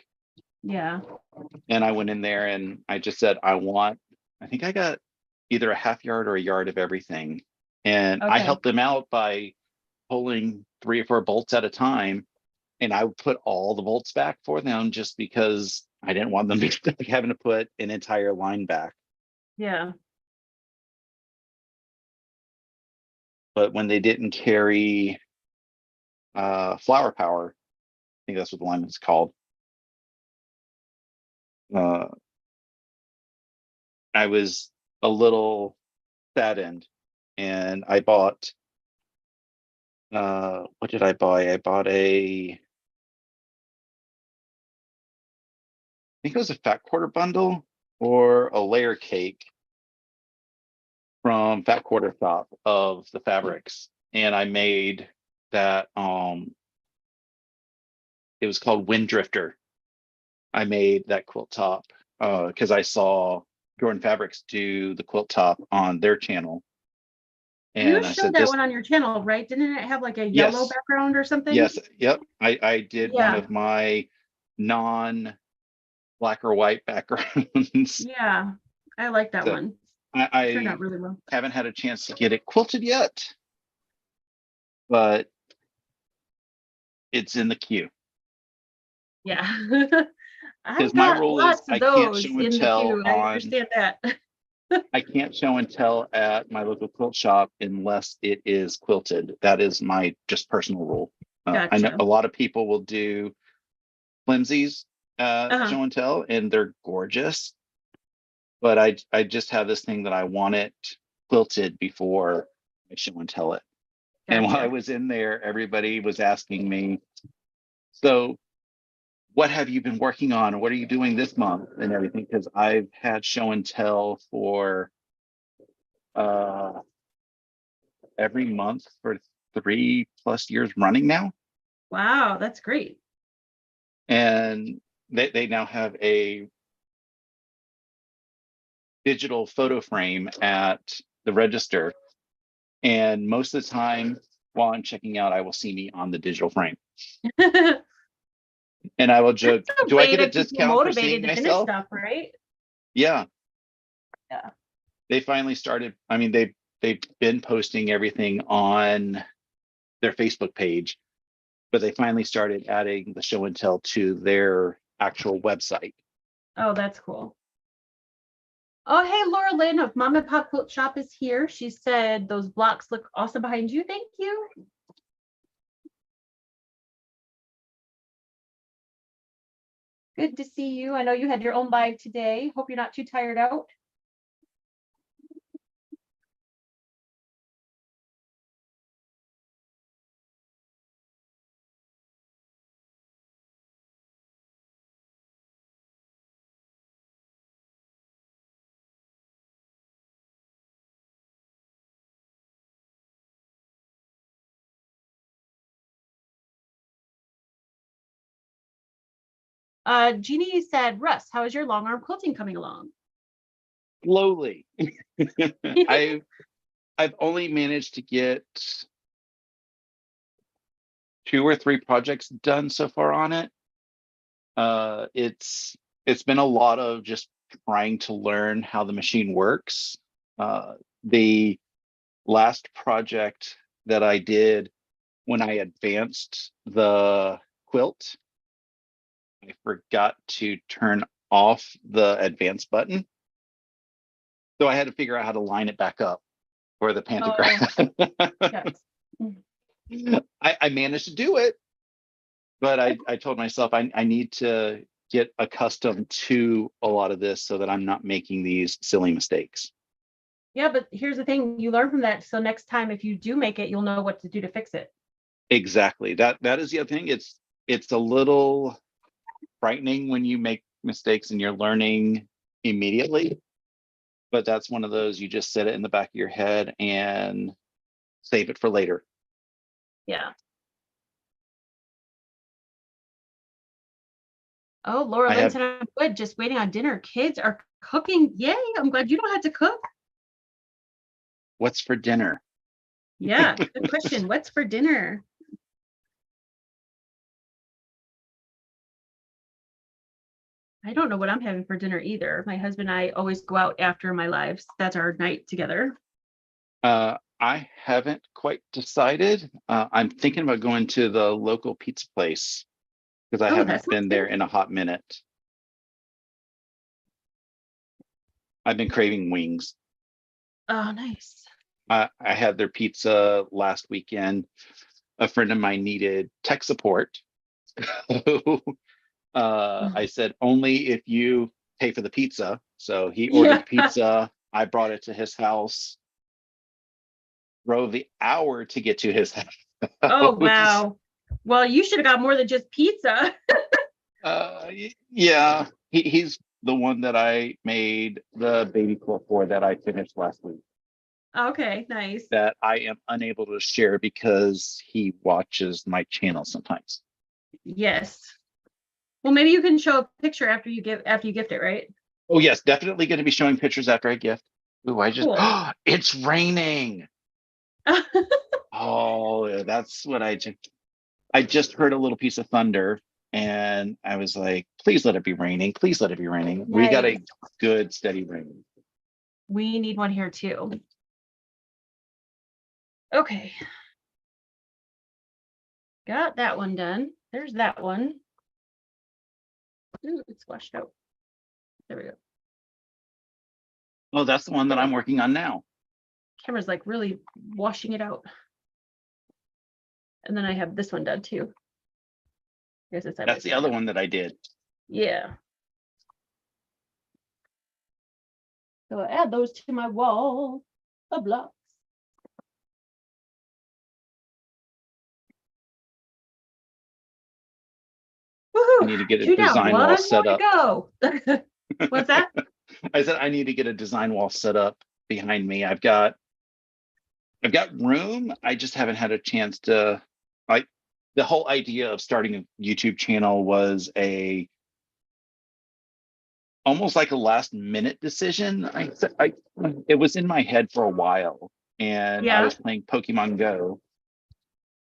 Speaker 1: Yeah.
Speaker 2: And I went in there and I just said, I think I got either a half yard or a yard of everything. And I
Speaker 1: Okay.
Speaker 2: helped them out by pulling 3 or 4 bolts at a time. And I would put all the bolts back for them just because I didn't want them to be having to put an entire line back.
Speaker 1: Yeah.
Speaker 2: But when they didn't carry Flower Power, I think that's what the line is called. Uh, I was a little saddened, and I bought. What did I buy? I bought I think it was a fat quarter bundle or a layer cake from Fat Quarter Shop of the fabrics, and I made that. It was called Wind Drifter. I made that quilt top because I saw Jordan Fabrics do the quilt top on their channel,
Speaker 1: You
Speaker 2: And I
Speaker 1: showed
Speaker 2: said,
Speaker 1: that
Speaker 2: this,
Speaker 1: one on your channel, right? Didn't it have like a yellow
Speaker 2: yes,
Speaker 1: background or something?
Speaker 2: yes, yep. I did one
Speaker 1: Yeah,
Speaker 2: of my non black or white backgrounds.
Speaker 1: yeah. I like that
Speaker 2: So
Speaker 1: one.
Speaker 2: I,
Speaker 1: It turned out
Speaker 2: I
Speaker 1: really well.
Speaker 2: haven't had a chance to get it quilted yet, but it's in the queue.
Speaker 1: Yeah.
Speaker 2: Because
Speaker 1: I've
Speaker 2: my
Speaker 1: got
Speaker 2: rule is
Speaker 1: lots of those in the queue. I understand that.
Speaker 2: I can't show and tell at my local quilt shop unless it is quilted. That is my just personal rule. I know
Speaker 1: Gotcha.
Speaker 2: a lot of people will do flimsies
Speaker 1: Uh-huh.
Speaker 2: show and tell, and they're gorgeous. But I just have this thing that I want it quilted before I show and tell it. And while I
Speaker 1: Gotcha.
Speaker 2: was in there, everybody was asking me, so what have you been working on? What are you doing this month and everything? Because I've had show and tell for uh, every month for 3+ years running now.
Speaker 1: Wow, that's great.
Speaker 2: And they now have a digital photo frame at the register. And most of the time while I'm checking out, I will see me on the digital frame.
Speaker 1: That's
Speaker 2: And I will joke,
Speaker 1: a
Speaker 2: do I
Speaker 1: way
Speaker 2: get a
Speaker 1: to keep you
Speaker 2: discount for seeing
Speaker 1: motivated to finish
Speaker 2: myself?
Speaker 1: stuff, right?
Speaker 2: Yeah.
Speaker 1: Yeah.
Speaker 2: They finally started. I mean, they've been posting everything on their Facebook page, but they finally started adding the show and tell to their actual website.
Speaker 1: Oh, that's cool. Oh, hey, Laura Lynn of Mom and Pop Quilt Shop is here. She said those blocks look awesome behind you. Thank you. Good to see you. I know you had your own live today. Hope you're not too tired out. Jeannie said, Russ, how is your long arm quilting coming along?
Speaker 2: Slowly. I've only managed to get 2 or 3 projects done so far on it. It's been a lot of just trying to learn how the machine works. The last project that I did when I advanced the quilt, I forgot to turn off the advance button. So I had to figure out how to line it back up for the
Speaker 1: Oh,
Speaker 2: pantograph.
Speaker 1: yes.
Speaker 2: I managed to do it, but I told myself I need to get accustomed to a lot of this so that I'm not making these silly mistakes.
Speaker 1: Yeah, but here's the thing, you learn from that. So next time, if you do make it, you'll know what to do to fix it.
Speaker 2: Exactly. That is the other thing. It's a little frightening when you make mistakes and you're learning immediately. But that's one of those, you just set it in the back of your head and save it for later.
Speaker 1: Yeah. Oh, Laura
Speaker 2: I
Speaker 1: Lynn
Speaker 2: have,
Speaker 1: said, I'm good, just waiting on dinner. Kids are cooking. Yay, I'm glad you don't have to cook.
Speaker 2: what's for dinner?
Speaker 1: Yeah, good question. What's for dinner? I don't know what I'm having for dinner either. My husband and I always go out after my lives. That's our night together.
Speaker 2: I haven't quite decided. I'm thinking about going to the local pizza place because I
Speaker 1: Oh, that
Speaker 2: haven't
Speaker 1: sounds
Speaker 2: been there
Speaker 1: good.
Speaker 2: in a hot minute. I've been craving wings.
Speaker 1: Oh, nice.
Speaker 2: I had their pizza last weekend. A friend of mine needed tech support. I said, only if you pay for the pizza. So he ordered
Speaker 1: Yeah.
Speaker 2: the pizza. I brought it to his house, drove the hour to get to his
Speaker 1: Oh,
Speaker 2: house.
Speaker 1: wow. Well, you should have got more than just pizza.
Speaker 2: Yeah, he's the one that I made the baby quilt for that I finished last week.
Speaker 1: Okay, nice.
Speaker 2: That I am unable to share because he watches my channel sometimes.
Speaker 1: Yes. Well, maybe you can show a picture after you gift it, right?
Speaker 2: Oh yes, definitely going to be showing pictures after I gift. Ooh,
Speaker 1: Cool.
Speaker 2: it's raining. Oh, yeah, that's what I just heard a little piece of thunder and I was like, please let it be raining. Please let it be raining. We got
Speaker 1: Nice.
Speaker 2: a good steady rain.
Speaker 1: We need one here too. Okay. Got that one done. There's that one. Ooh, it's washed out. There we go.
Speaker 2: Oh, that's the one that I'm working on now.
Speaker 1: Camera's like really washing it out. And then I have this one done too. I guess it's
Speaker 2: That's the other one that I did.
Speaker 1: Yeah. So I'll add those to my wall of blocks. Woohoo!
Speaker 2: I need to get a
Speaker 1: Two down,
Speaker 2: design wall
Speaker 1: one
Speaker 2: set
Speaker 1: more
Speaker 2: up.
Speaker 1: to go. What's that?
Speaker 2: I said I need to get a design wall set up behind me. I've got room. I just haven't had a chance to. Like the whole idea of starting a YouTube channel was almost like a last minute decision. It was in my head for a while, and I
Speaker 1: Yeah.
Speaker 2: was playing Pokemon Go,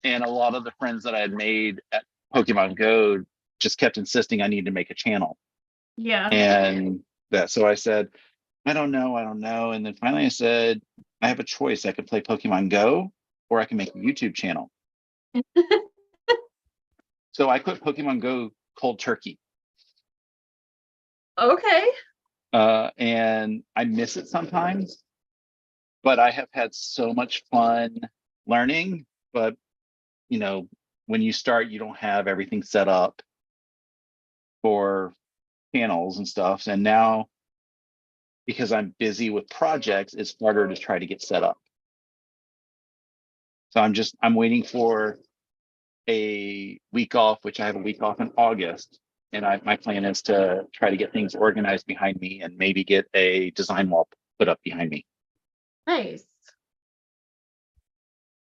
Speaker 2: and a lot of the friends that I had made at Pokemon Go just kept insisting I need to make a channel,
Speaker 1: Yeah.
Speaker 2: and so I said, I don't know, and then finally I said, I have a choice. I could play Pokemon Go, or I can make a YouTube channel. So I quit Pokemon Go cold turkey.
Speaker 1: Okay.
Speaker 2: And I miss it sometimes, but I have had so much fun learning. But, you know, when you start, you don't have everything set up for panels and stuff. And now, because I'm busy with projects, it's harder to try to get set up. So I'm waiting for a week off, which I have a week off in August. And my plan is to try to get things organized behind me and maybe get a design wall put up behind me.
Speaker 1: Nice.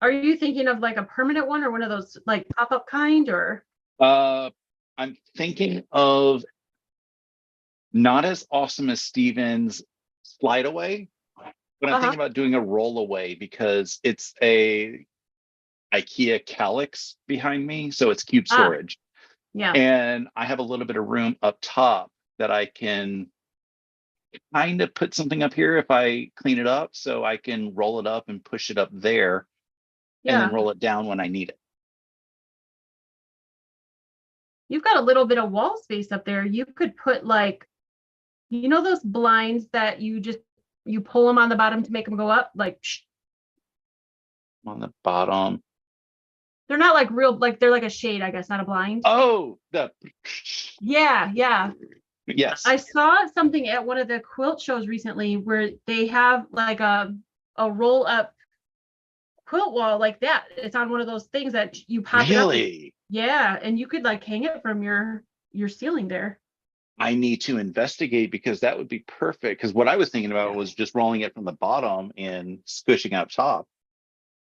Speaker 1: Are you thinking of like a permanent one or one of those like pop-up kind or?
Speaker 2: I'm thinking of not as awesome as Steven's slide away, but I'm thinking about doing a roll away because it's a IKEA calyx behind me, so it's cube storage.
Speaker 1: Yeah.
Speaker 2: And I have a little bit of room up top that I can kind of put something up here if I clean it up, so I can roll it up and push it up there, and then roll it down when I need it.
Speaker 1: You've got a little bit of wall space up there. You could put like, you know, those blinds that you pull them on the bottom to make them go up, like
Speaker 2: On the bottom.
Speaker 1: they're not like real, like they're like a shade, I guess, not a blind.
Speaker 2: Oh,
Speaker 1: yeah.
Speaker 2: Yes.
Speaker 1: I saw something at one of the quilt shows recently where they have like a roll up quilt wall like that. It's on one of those things that you pop it up. Yeah, and you could like hang it from your ceiling there.
Speaker 2: I need to investigate because that would be perfect. Because what I was thinking about was just rolling it from the bottom and squishing up top.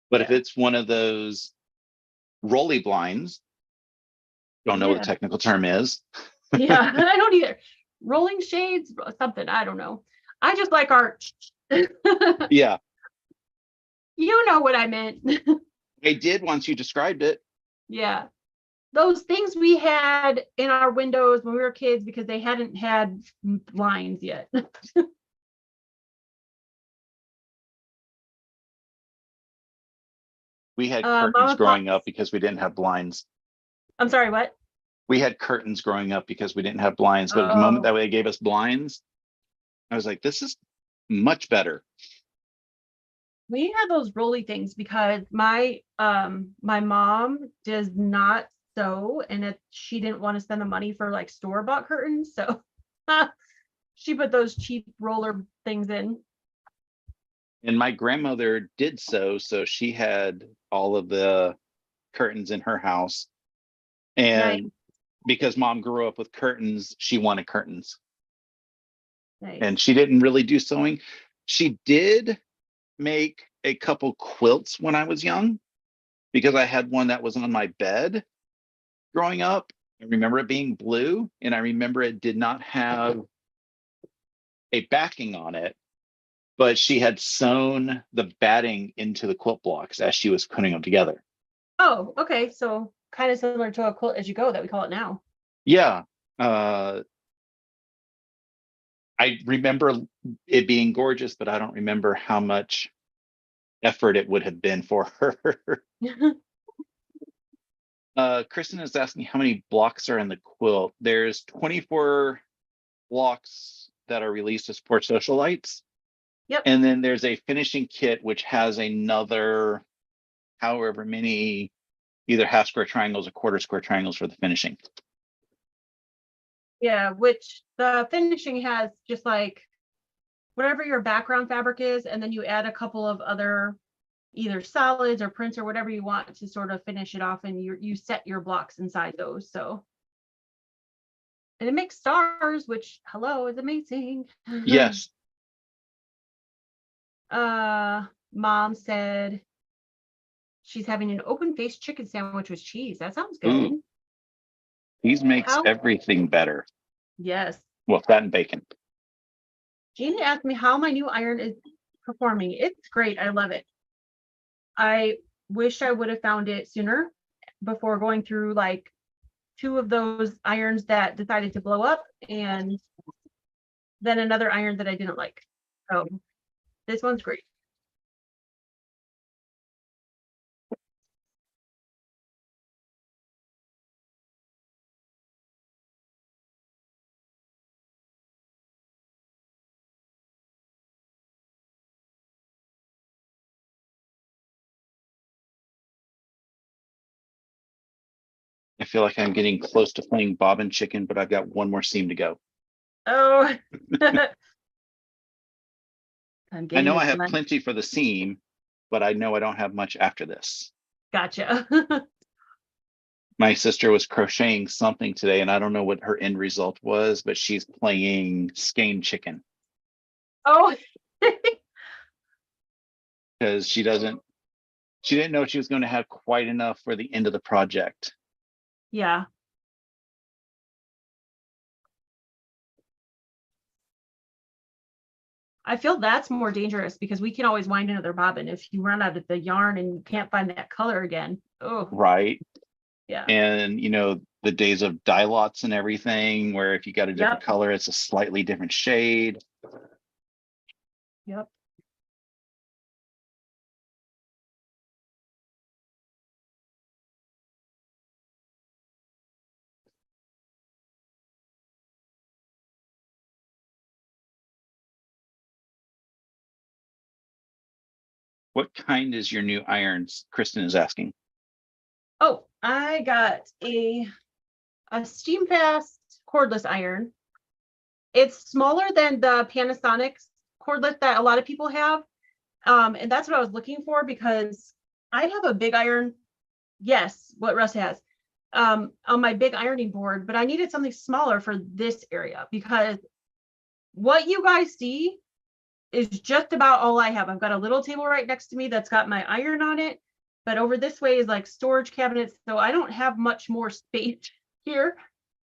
Speaker 2: But if it's one of those rolly blinds, don't know what the technical term is.
Speaker 1: Yeah, I don't either. Rolling shades, something, I don't know. I just like art.
Speaker 2: Yeah.
Speaker 1: You know what I meant.
Speaker 2: I did once you described it.
Speaker 1: Yeah. Those things we had in our windows when we were kids because they hadn't had blinds yet.
Speaker 2: We had curtains growing up because we didn't have blinds.
Speaker 1: I'm sorry, what?
Speaker 2: We had curtains growing up because we didn't have blinds. But the moment that they gave us blinds, I was like, this is much better.
Speaker 1: We had those rolly things because my mom does not sew, and she didn't want to spend the money for like store-bought curtains, so she put those cheap roller things in.
Speaker 2: And my grandmother did sew, so she had all of the curtains in her house. And because mom grew up with curtains, she wanted curtains. And she didn't really do sewing. She did make a couple quilts when I was young because I had one that was on my bed growing up. I remember it being blue, and I remember it did not have a backing on it, but she had sewn the batting into the quilt blocks as she was putting them together.
Speaker 1: Oh, okay. So kind of similar to a quilt as you go that we call it now.
Speaker 2: Yeah. I remember it being gorgeous, but I don't remember how much effort it would have been for her. Kristen is asking how many blocks are in the quilt. There's 24 blocks that are released as for Sewcialites.
Speaker 1: Yep.
Speaker 2: And then there's a finishing kit, which has another however many either half square triangles or quarter square triangles for the finishing.
Speaker 1: Yeah, which the finishing has just like whatever your background fabric is, and then you add a couple of other either solids or prints or whatever you want to sort of finish it off, and you set your blocks inside those. So, and it makes stars, which hello is amazing.
Speaker 2: Yes.
Speaker 1: Mom said she's having an open-faced chicken sandwich with cheese. That sounds good.
Speaker 2: Ooh. Cheese makes everything better.
Speaker 1: Yes.
Speaker 2: Well, that and bacon.
Speaker 1: Gina asked me how my new iron is performing. It's great. I love it. I wish I would have found it sooner before going through like 2 of those irons that decided to blow up and then another iron that I didn't like. So this one's great.
Speaker 2: I feel like I'm getting close to playing bobbin chicken, but I've got one more seam to go.
Speaker 1: Oh,
Speaker 2: I know I have plenty for the seam, but I know I don't have much after this.
Speaker 1: Gotcha.
Speaker 2: My sister was crocheting something today, and I don't know what her end result was, but she's playing skein chicken.
Speaker 1: Oh,
Speaker 2: because she didn't know she was going to have quite enough for the end of the project.
Speaker 1: Yeah. I feel that's more dangerous because we can always wind another bobbin if you run out of the yarn and you can't find that color again. Oh,
Speaker 2: right.
Speaker 1: Yeah.
Speaker 2: And the days of dye lots and everything, where if you got a different color, it's a slightly different shade.
Speaker 1: Yep.
Speaker 2: What kind is your new irons? Kristen is asking.
Speaker 1: Oh, I got a steam fast cordless iron. It's smaller than the Panasonic cordless that a lot of people have. And that's what I was looking for because I have a big iron. Yes, what Russ has on my big ironing board, but I needed something smaller for this area because what you guys see is just about all I have. I've got a little table right next to me that's got my iron on it, but over this way is like storage cabinets. So I don't have much more space here.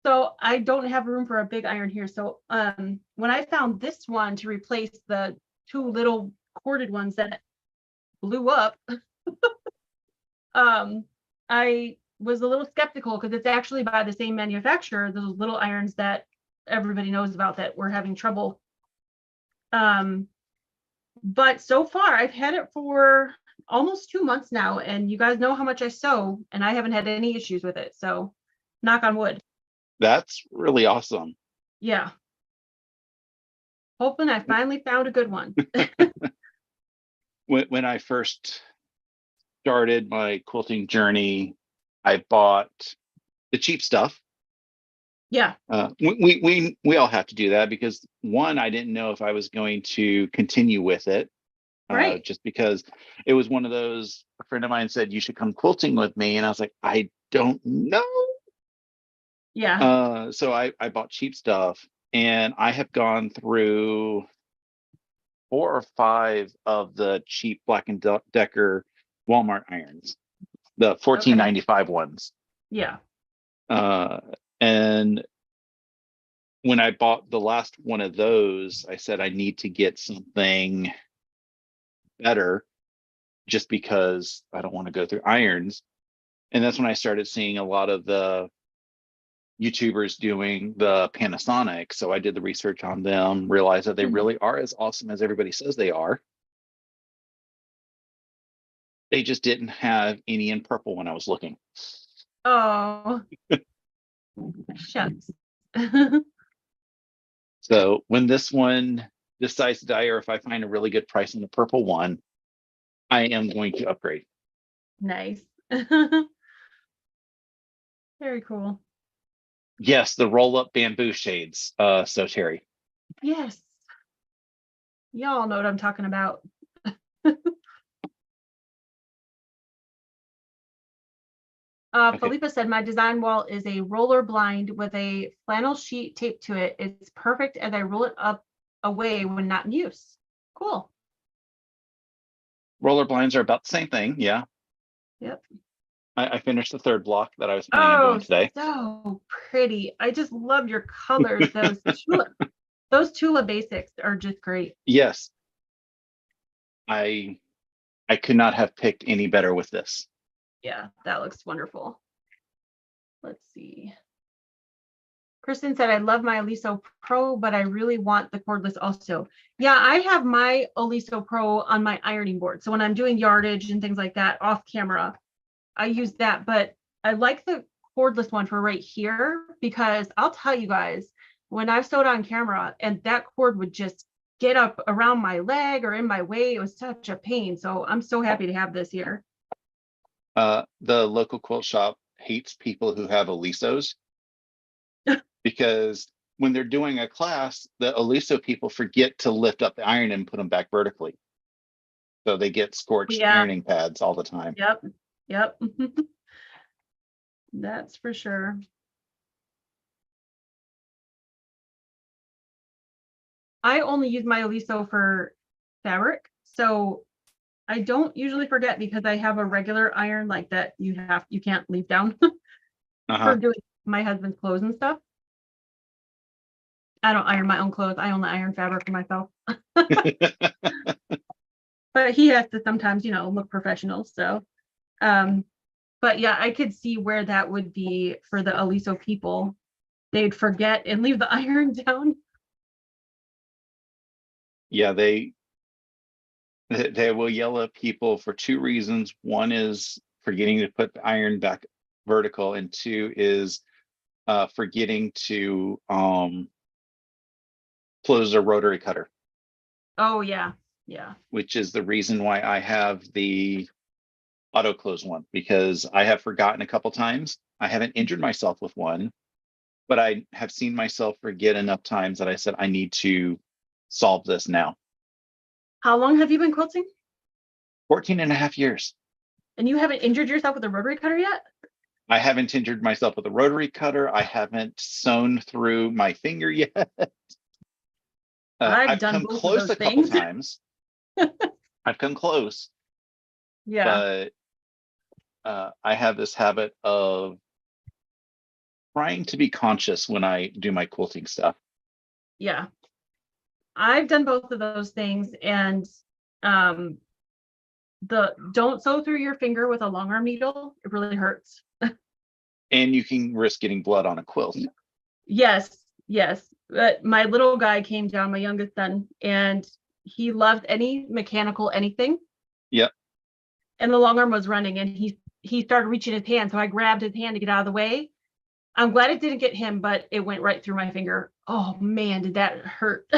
Speaker 1: So I don't have room for a big iron here. So when I found this one to replace the 2 little corded ones that blew up, I was a little skeptical because it's actually by the same manufacturer, those little irons that everybody knows about that we're having trouble. But so far I've had it for almost 2 months now, and you guys know how much I sew, and I haven't had any issues with it. So knock on wood.
Speaker 2: That's really awesome.
Speaker 1: Yeah. Hoping I finally found a good one.
Speaker 2: When I first started my quilting journey, I bought the cheap stuff.
Speaker 1: Yeah.
Speaker 2: We all have to do that because one, I didn't know if I was going to continue with it.
Speaker 1: Right.
Speaker 2: Just because it was one of those, a friend of mine said, you should come quilting with me. And I was like, I don't know.
Speaker 1: Yeah.
Speaker 2: So I bought cheap stuff, and I have gone through 4 or 5 of the cheap Black and Decker Walmart irons, the $14.95 ones.
Speaker 1: Yeah.
Speaker 2: And when I bought the last one of those, I said I need to get something better just because I don't want to go through irons. And that's when I started seeing a lot of the YouTubers doing the Panasonic. So I did the research on them, realized that they really are as awesome as everybody says they are. They just didn't have any in purple when I was looking.
Speaker 1: Oh, shucks.
Speaker 2: So when this one decides to die, or if I find a really good price on the purple one, I am going to upgrade.
Speaker 1: Nice. Very cool.
Speaker 2: Yes, the roll-up bamboo shades. So Terry.
Speaker 1: Yes. Y'all know what I'm talking about.
Speaker 2: Okay.
Speaker 1: Felipa said, my design wall is a roller blind with a flannel sheet taped to it. It's perfect as I roll it up away when not in use. Cool.
Speaker 2: Roller blinds are about the same thing. Yeah.
Speaker 1: Yep.
Speaker 2: I finished the third block that I was planning on doing today.
Speaker 1: So pretty. I just love your colors. Those Tula basics are just great.
Speaker 2: Yes. I could not have picked any better with this.
Speaker 1: Yeah, that looks wonderful. Let's see. Kristen said, I love my Aliso Pro, but I really want the cordless also. Yeah, I have my Aliso Pro on my ironing board. So when I'm doing yardage and things like that off camera, I use that. But I like the cordless one for right here because I'll tell you guys, when I've sewed on camera and that cord would just get up around my leg or in my way, it was such a pain. So I'm so happy to have this here.
Speaker 2: The local quilt shop hates people who have Alisos because when they're doing a class, the Aliso people forget to lift up the iron and put them back vertically. So they get scorched ironing pads all the time.
Speaker 1: Yep. That's for sure. I only use my Aliso for fabric. So I don't usually forget because I have a regular iron like that you can't leave down for doing my husband's clothes and stuff. I don't iron my own clothes. I only iron fabric for myself. But he has to sometimes, look professional. So, but yeah, I could see where that would be for the Aliso people. They'd forget and leave the iron down.
Speaker 2: Yeah, they will yell at people for two reasons. One is forgetting to put the iron back vertical, and two is forgetting to close a rotary cutter.
Speaker 1: Oh yeah.
Speaker 2: Which is the reason why I have the auto close one, because I have forgotten a couple times. I haven't injured myself with one, but I have seen myself forget enough times that I said I need to solve this now.
Speaker 1: How long have you been quilting?
Speaker 2: 14 and a half years.
Speaker 1: And you haven't injured yourself with a rotary cutter yet?
Speaker 2: I haven't injured myself with a rotary cutter. I haven't sewn through my finger yet. I've come close a couple times. I've come close.
Speaker 1: Yeah.
Speaker 2: But I have this habit of trying to be conscious when I do my quilting stuff.
Speaker 1: Yeah. I've done both of those things, and don't sew through your finger with a long arm needle. It really hurts.
Speaker 2: And you can risk getting blood on a quilt.
Speaker 1: Yes. But my little guy came down, my youngest son, and he loved any mechanical anything.
Speaker 2: Yep.
Speaker 1: And the long arm was running, and he started reaching his hand, so I grabbed his hand to get out of the way. I'm glad it didn't get him, but it went right through my finger. Oh man, did that hurt.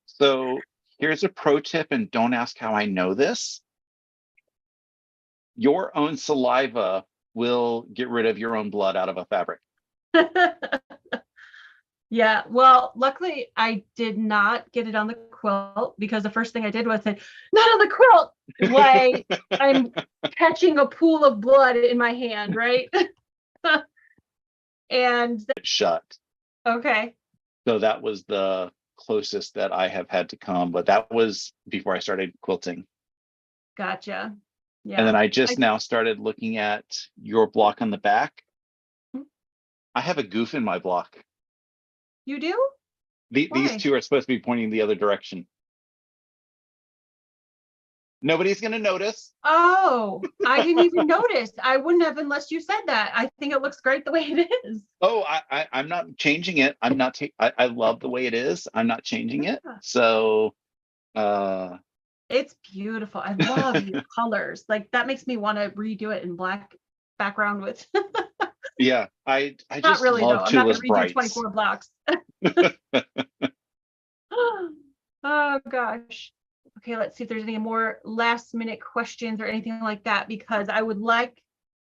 Speaker 2: So here's a pro tip, and don't ask how I know this. Your own saliva will get rid of your own blood out of a fabric.
Speaker 1: Yeah, well, luckily I did not get it on the quilt, because the first thing I did was say, not on the quilt, like I'm catching a pool of blood in my hand, right? And
Speaker 2: shut.
Speaker 1: Okay.
Speaker 2: So that was the closest that I have had to come, but that was before I started quilting.
Speaker 1: Gotcha. Yeah.
Speaker 2: And then I just now started looking at your block on the back. I have a goof in my block.
Speaker 1: You do?
Speaker 2: These
Speaker 1: Why?
Speaker 2: two are supposed to be pointing the other direction. Nobody's going to notice.
Speaker 1: Oh, I didn't even notice. I wouldn't have unless you said that. I think it looks great the way it is.
Speaker 2: Oh, I'm not changing it. I'm not. I love the way it is. I'm not changing it.
Speaker 1: Yeah.
Speaker 2: So,
Speaker 1: It's beautiful. I love your colors. Like that makes me want to redo it in black background with.
Speaker 2: yeah, I
Speaker 1: Not
Speaker 2: just
Speaker 1: really though.
Speaker 2: love
Speaker 1: I'm not going
Speaker 2: Tula's
Speaker 1: to redo
Speaker 2: brights.
Speaker 1: 24 blocks. Oh gosh. Okay, let's see if there's any more last minute questions or anything like that, because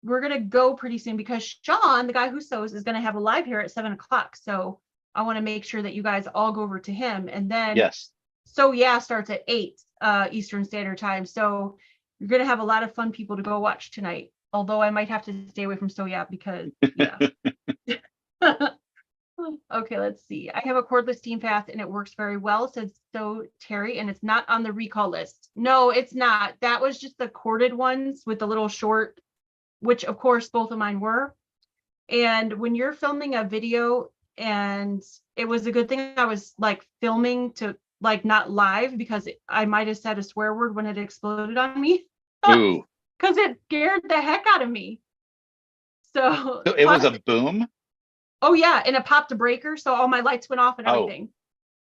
Speaker 1: we're going to go pretty soon because Sean, the guy who sews, is going to have a live here at 7 o'clock. So I want to make sure that you guys all go over to him. And then,
Speaker 2: Yes.
Speaker 1: so yeah, starts at 8 Eastern Standard Time. So you're going to have a lot of fun people to go watch tonight. Although I might have to stay away from So Yeah because, yeah. Okay, let's see. I have a cordless steam bath and it works very well, said So Terry, and it's not on the recall list. No, it's not. That was just the corded ones with the little short, which of course both of mine were. And when you're filming a video, and it was a good thing I was like filming to like not live because I might have said a swear word when it exploded on me.
Speaker 2: Ooh.
Speaker 1: Because it scared the heck out of me. So
Speaker 2: So it was a boom.
Speaker 1: oh yeah, and it popped a breaker, so all my lights went off and
Speaker 2: Oh.
Speaker 1: everything.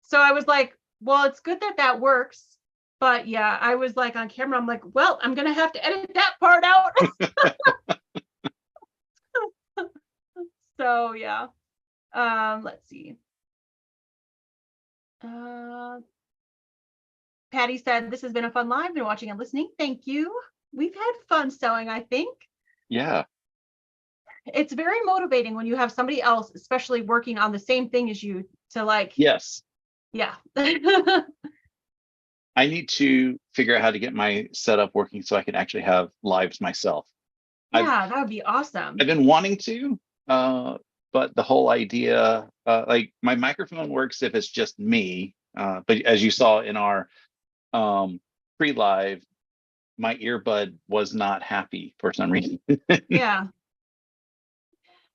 Speaker 1: So I was like, well, it's good that that works. But yeah, I was like on camera, I'm like, well, I'm gonna have to edit that part out. So yeah. Let's see. Patty said, this has been a fun live. Been watching and listening. Thank you. We've had fun sewing, I think.
Speaker 2: Yeah.
Speaker 1: It's very motivating when you have somebody else, especially working on the same thing as you, to like,
Speaker 2: Yes.
Speaker 1: yeah.
Speaker 2: I need to figure out how to get my setup working so I can actually have lives myself.
Speaker 1: Yeah, that would be awesome.
Speaker 2: I've been wanting to, but the whole idea, like my microphone works if it's just me. But as you saw in our pre-live, my earbud was not happy for some reason.
Speaker 1: Yeah.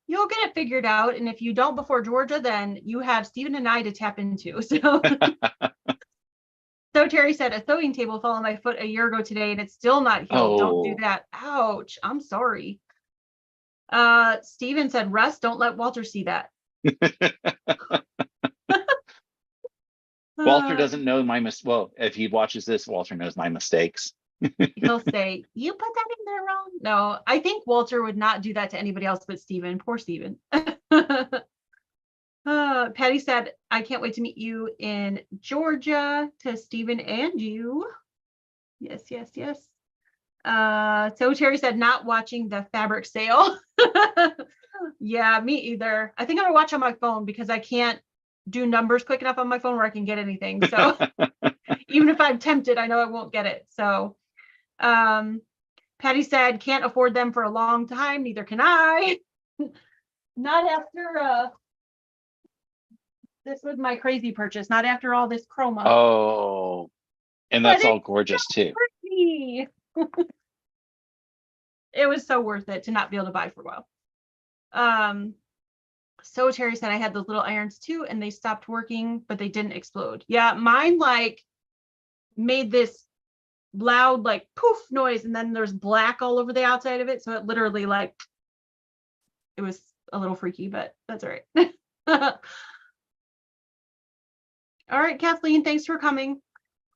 Speaker 1: You'll get it figured out. And if you don't before Georgia, then you have Stephen and I to tap into. So, so Terry said, a sewing table fell on my foot a year ago today and it's still not healed. Don't do that. Ouch. I'm sorry. Stephen said, Russ, don't let Walter see that.
Speaker 2: Walter doesn't know my well, if he watches this, Walter knows my mistakes.
Speaker 1: He'll say, you put that in there wrong. No, I think Walter would not do that to anybody else but Stephen. Poor Stephen. Patty said, I can't wait to meet you in Georgia, to Stephen and you. Yes, yes, yes. So Terry said, not watching the fabric sale. Yeah, me either. I think I'm gonna watch on my phone because I can't do numbers quick enough on my phone where I can get anything. So even if I'm tempted, I know I won't get it. So Patty said, can't afford them for a long time. Neither can I. Not after this was my crazy purchase, not after all this chroma.
Speaker 2: Oh, and that's all gorgeous too.
Speaker 1: Pretty. It was so worth it to not be able to buy for a while. So Terry said, I had those little irons too, and they stopped working, but they didn't explode. Yeah, mine like made this loud like poof noise, and then there's black all over the outside of it. So it literally like, it was a little freaky, but that's all right. All right, Kathleen, thanks for coming.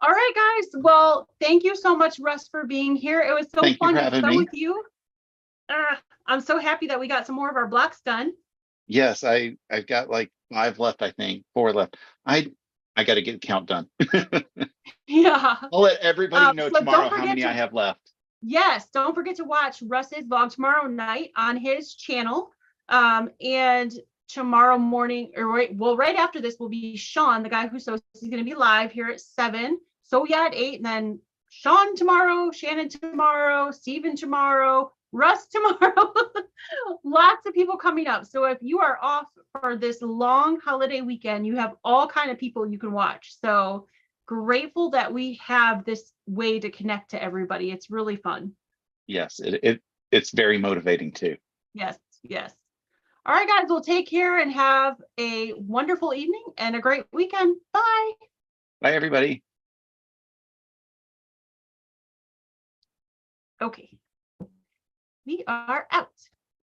Speaker 1: All right, guys. Well, thank you so much, Russ, for being here. It was so fun to sew with you. I'm so happy that we got some more of our blocks done.
Speaker 2: Yes, I've got like 5 left, I think 4 left. I got to get the count done.
Speaker 1: Yeah.
Speaker 2: I'll let everybody know tomorrow how many I have left.
Speaker 1: Yes, don't forget to watch Russ's vlog tomorrow night on his channel. And tomorrow morning, or right after this will be Sean, the guy who sews. He's going to be live here at 7. So yeah, at 8, and then Sean tomorrow, Shannon tomorrow, Stephen tomorrow, Russ tomorrow. Lots of people coming up. So if you are off for this long holiday weekend, you have all kind of people you can watch. So grateful that we have this way to connect to everybody. It's really fun.
Speaker 2: Yes, it's very motivating too.
Speaker 1: Yes, yes. All right, guys, well, take care and have a wonderful evening and a great weekend. Bye.
Speaker 2: Bye, everybody.
Speaker 1: Okay. We are out.